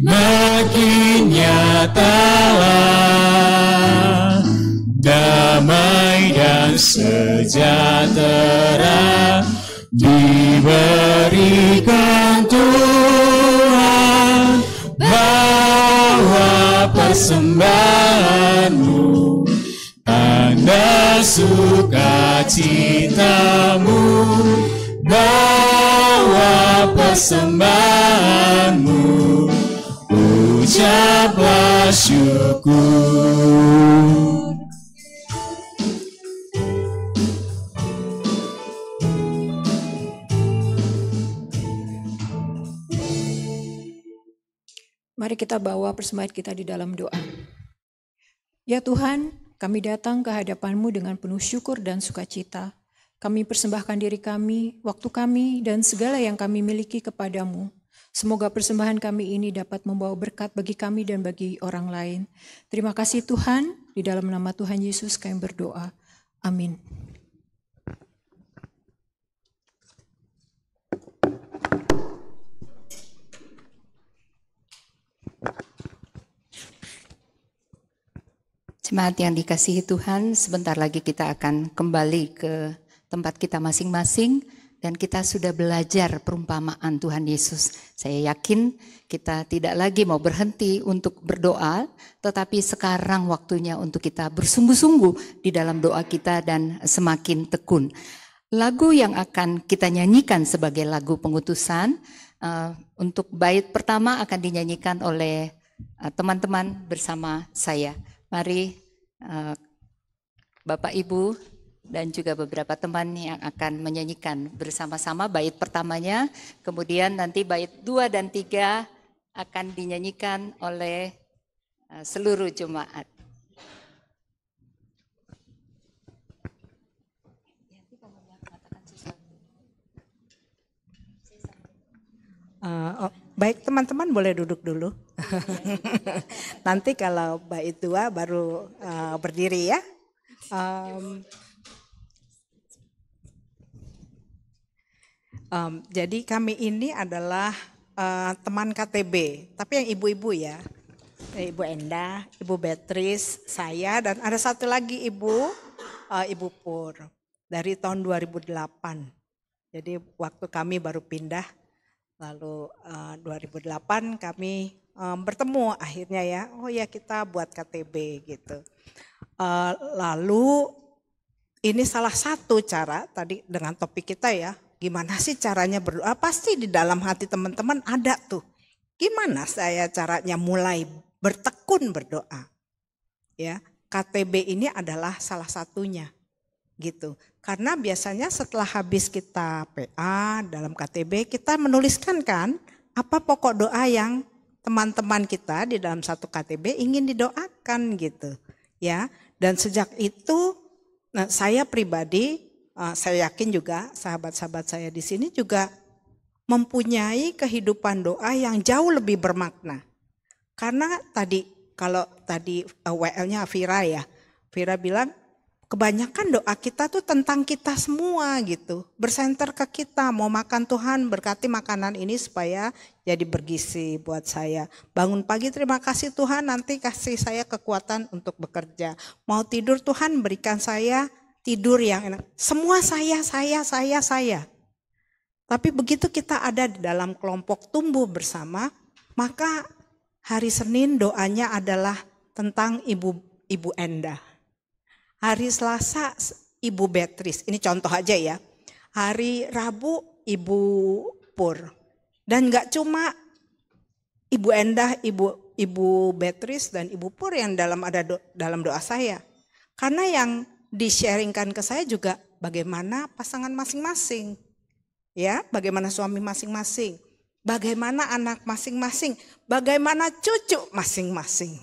makin nyatalah, damai dan sejahtera diberikan Tuhan, bawa persembahanmu, tanda sukacitamu, bawa persembahanmu, ucaplah syukur. Mari kita bawa persembahan kita di dalam doa. Ya Tuhan, kami datang ke hadapan-Mu dengan penuh syukur dan sukacita. Kami persembahkan diri kami, waktu kami, dan segala yang kami miliki kepadamu. Semoga persembahan kami ini dapat membawa berkat bagi kami dan bagi orang lain. Terima kasih Tuhan, di dalam nama Tuhan Yesus kami berdoa. Amin. Jemaat yang dikasihi Tuhan, sebentar lagi kita akan kembali ke tempat kita masing-masing dan kita sudah belajar perumpamaan Tuhan Yesus. Saya yakin kita tidak lagi mau berhenti untuk berdoa, tetapi sekarang waktunya untuk kita bersungguh-sungguh di dalam doa kita dan semakin tekun. Lagu yang akan kita nyanyikan sebagai lagu pengutusan, untuk bait pertama akan dinyanyikan oleh teman-teman bersama saya. Mari Bapak Ibu dan juga beberapa teman yang akan menyanyikan bersama-sama bait pertamanya, kemudian nanti bait 2 dan 3 akan dinyanyikan oleh seluruh jemaat. Baik teman-teman boleh duduk dulu. Nanti kalau bait 2 baru berdiri ya. Jadi kami ini adalah teman KTB, tapi yang ibu-ibu ya. Ibu Endah, Ibu Beatrice, saya dan ada satu lagi Ibu Pur dari tahun 2008. Jadi waktu kami baru pindah. Lalu 2008 kami bertemu akhirnya ya, oh ya kita buat KTB gitu. Lalu ini salah satu cara tadi dengan topik kita ya, gimana sih caranya berdoa? Pasti di dalam hati teman-teman ada tuh, gimana saya caranya mulai bertekun berdoa. Ya, KTB ini adalah salah satunya gitu. Karena biasanya setelah habis kita PA dalam KTB kita menuliskan kan apa pokok doa yang teman-teman kita di dalam satu KTB ingin didoakan gitu ya. Dan sejak itu saya pribadi, saya yakin juga sahabat-sahabat saya di sini juga mempunyai kehidupan doa yang jauh lebih bermakna. Karena kalau tadi WL-nya Vira ya, Vira bilang kebanyakan doa kita tuh tentang kita semua gitu. Bersenter ke kita, mau makan Tuhan berkati makanan ini supaya jadi bergizi buat saya. Bangun pagi terima kasih Tuhan, nanti kasih saya kekuatan untuk bekerja. Mau tidur Tuhan berikan saya tidur yang enak. Semua saya. Tapi begitu kita ada di dalam kelompok tumbuh bersama, maka hari Senin doanya adalah tentang Ibu Endah. Hari Selasa Ibu Beatrice, ini contoh aja ya. Hari Rabu Ibu Pur. Dan gak cuma Ibu Endah, Ibu Beatrice dan Ibu Pur yang dalam doa saya. Karena yang di-sharingkan ke saya juga bagaimana pasangan masing-masing. Ya, bagaimana suami masing-masing. Bagaimana anak masing-masing. Bagaimana cucu masing-masing.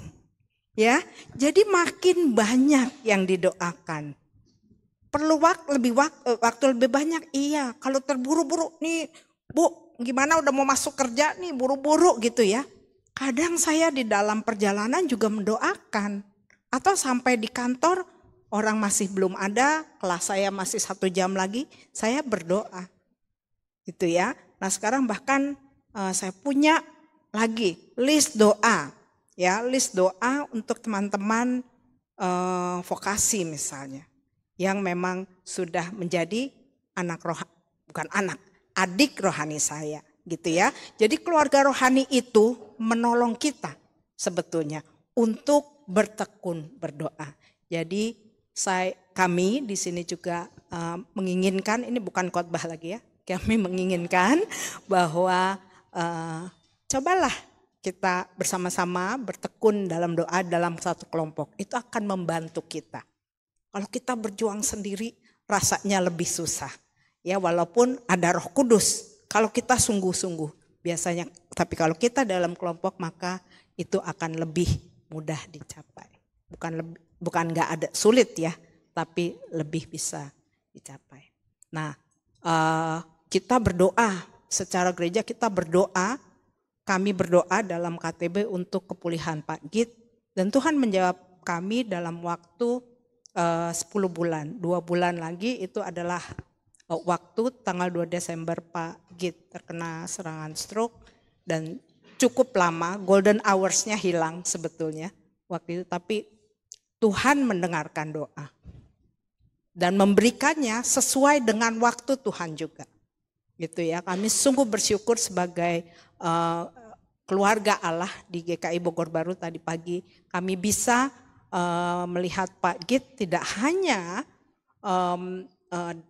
Ya, jadi makin banyak yang didoakan. Perlu waktu lebih banyak, iya. Kalau terburu-buru nih, Bu, gimana udah mau masuk kerja nih, buru-buru gitu ya. Kadang saya di dalam perjalanan juga mendoakan. Atau sampai di kantor, orang masih belum ada, kelas saya masih 1 jam lagi, saya berdoa. Gitu ya. Nah sekarang bahkan saya punya lagi list doa. Ya, list doa untuk teman-teman vokasi misalnya, yang memang sudah menjadi adik rohani saya, gitu ya. Jadi keluarga rohani itu menolong kita sebetulnya untuk bertekun berdoa. Jadi kami di sini juga menginginkan, ini bukan khotbah lagi ya, kami menginginkan bahwa cobalah kita bersama-sama bertekun dalam doa dalam satu kelompok. Itu akan membantu kita. Kalau kita berjuang sendiri rasanya lebih susah. Ya walaupun ada Roh Kudus. Kalau kita sungguh-sungguh biasanya. Tapi kalau kita dalam kelompok maka itu akan lebih mudah dicapai. Bukan nggak ada sulit ya. Tapi lebih bisa dicapai. Nah kita berdoa. Secara gereja kita berdoa. Kami berdoa dalam KTB untuk kepulihan Pak Git. Dan Tuhan menjawab kami dalam waktu 10 bulan. 2 bulan lagi itu adalah waktu tanggal 2 Desember Pak Git terkena serangan stroke. Dan cukup lama, golden hours-nya hilang sebetulnya waktu itu. Tapi Tuhan mendengarkan doa. Dan memberikannya sesuai dengan waktu Tuhan juga. Gitu ya, kami sungguh bersyukur sebagai keluarga Allah di GKI Bogor Baru tadi pagi kami bisa melihat Pak Git tidak hanya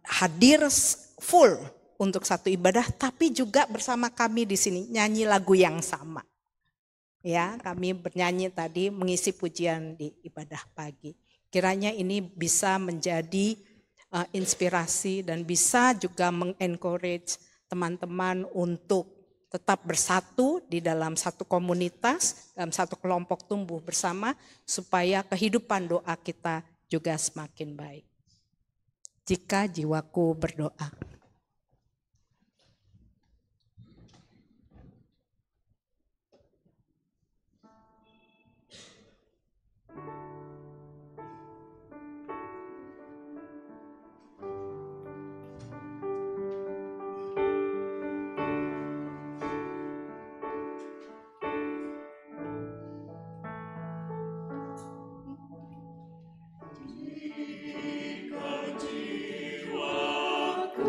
hadir full untuk satu ibadah, tapi juga bersama kami di sini nyanyi lagu yang sama. Ya, kami bernyanyi tadi mengisi pujian di ibadah pagi. Kiranya ini bisa menjadi inspirasi dan bisa juga mengencourage teman-teman untuk tetap bersatu di dalam satu komunitas, dalam satu kelompok tumbuh bersama supaya kehidupan doa kita juga semakin baik. Jika jiwaku berdoa. Jika jiwaku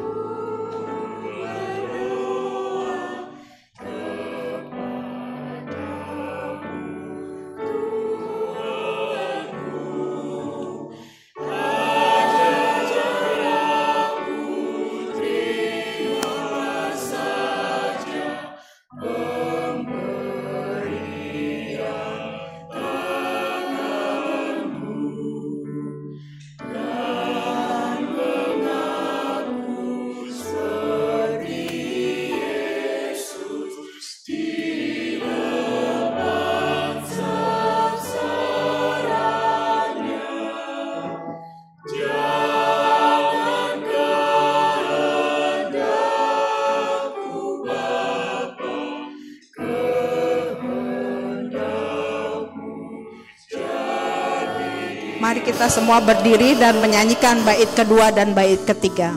Mari kita semua berdiri dan menyanyikan bait kedua dan bait ketiga.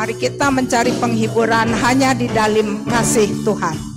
Mari kita mencari penghiburan hanya di dalam kasih Tuhan.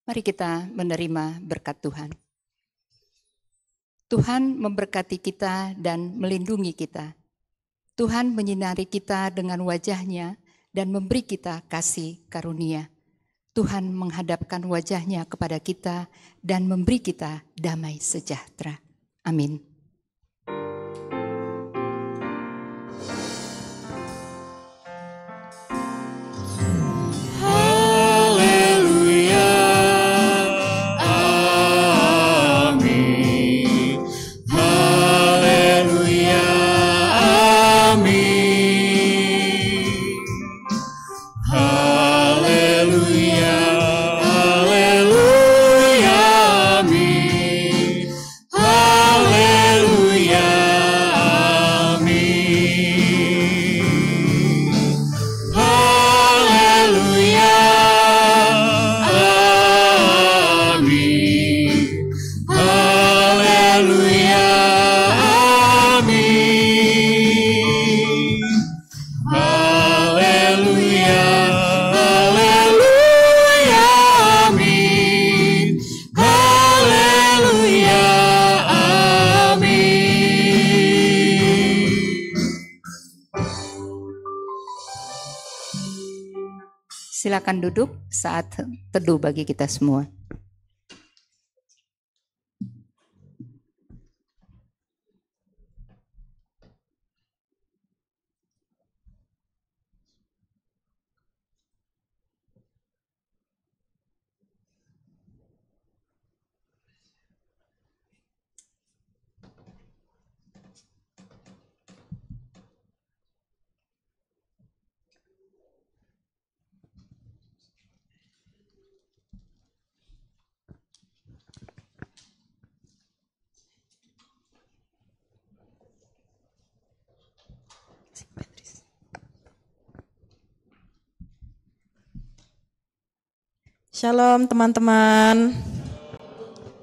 Mari kita menerima berkat Tuhan. Tuhan memberkati kita dan melindungi kita. Tuhan menyinari kita dengan wajah-Nya dan memberi kita kasih karunia. Tuhan menghadapkan wajah-Nya kepada kita dan memberi kita damai sejahtera. Amin. Silakan duduk saat teduh bagi kita semua. Shalom teman-teman.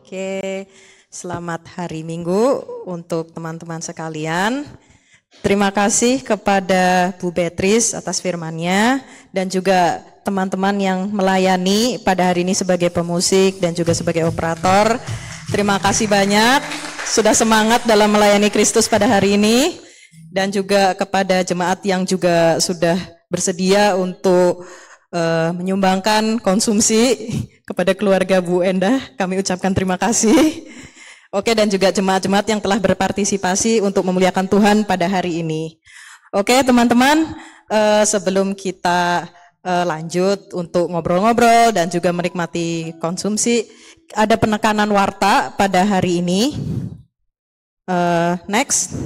Oke, selamat hari Minggu untuk teman-teman sekalian. Terima kasih kepada Bu Beatrice atas firman-Nya dan juga teman-teman yang melayani pada hari ini sebagai pemusik dan juga sebagai operator. Terima kasih banyak sudah semangat dalam melayani Kristus pada hari ini, dan juga kepada jemaat yang juga sudah bersedia untuk menyumbangkan konsumsi kepada keluarga Bu Endah. Kami ucapkan terima kasih. Oke, dan juga jemaat-jemaat yang telah berpartisipasi untuk memuliakan Tuhan pada hari ini. Oke, teman-teman, sebelum kita lanjut untuk ngobrol-ngobrol dan juga menikmati konsumsi, ada penekanan warta pada hari ini. Next.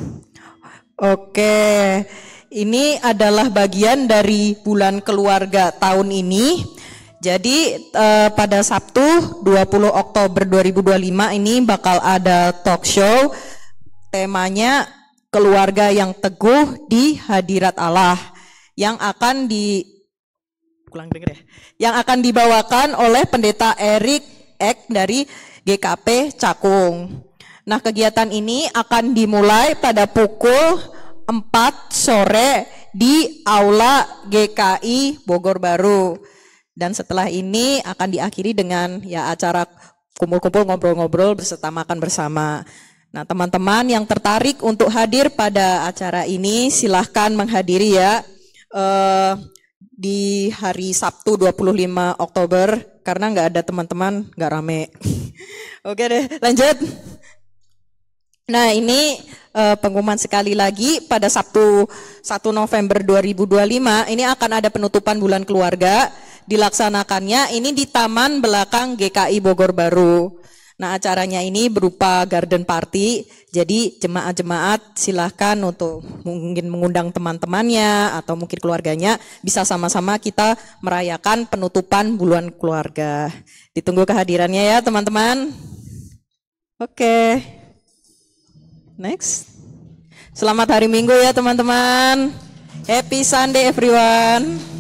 Oke, ini adalah bagian dari bulan keluarga tahun ini. Jadi pada Sabtu 20 Oktober 2025 ini bakal ada talk show. Temanya keluarga yang teguh di hadirat Allah, yang akan dibawakan oleh Pendeta Erik Ek dari GKP Cakung. Nah, kegiatan ini akan dimulai pada pukul 4 sore di Aula GKI Bogor Baru. Dan setelah ini akan diakhiri dengan acara kumpul-kumpul ngobrol-ngobrol beserta makan bersama. Nah, teman-teman yang tertarik untuk hadir pada acara ini silahkan menghadiri ya. Di hari Sabtu 25 Oktober, karena nggak ada teman-teman, nggak rame. Oke deh, lanjut. Nah, ini pengumuman sekali lagi, pada Sabtu 1 November 2025 ini akan ada penutupan bulan keluarga. Dilaksanakannya ini di Taman Belakang GKI Bogor Baru. Nah, acaranya ini berupa garden party. Jadi jemaat-jemaat silahkan untuk mungkin mengundang teman-temannya atau mungkin keluarganya, bisa sama-sama kita merayakan penutupan bulan keluarga. Ditunggu kehadirannya ya teman-teman. Oke. Next. Selamat hari Minggu ya teman-teman. Happy Sunday everyone.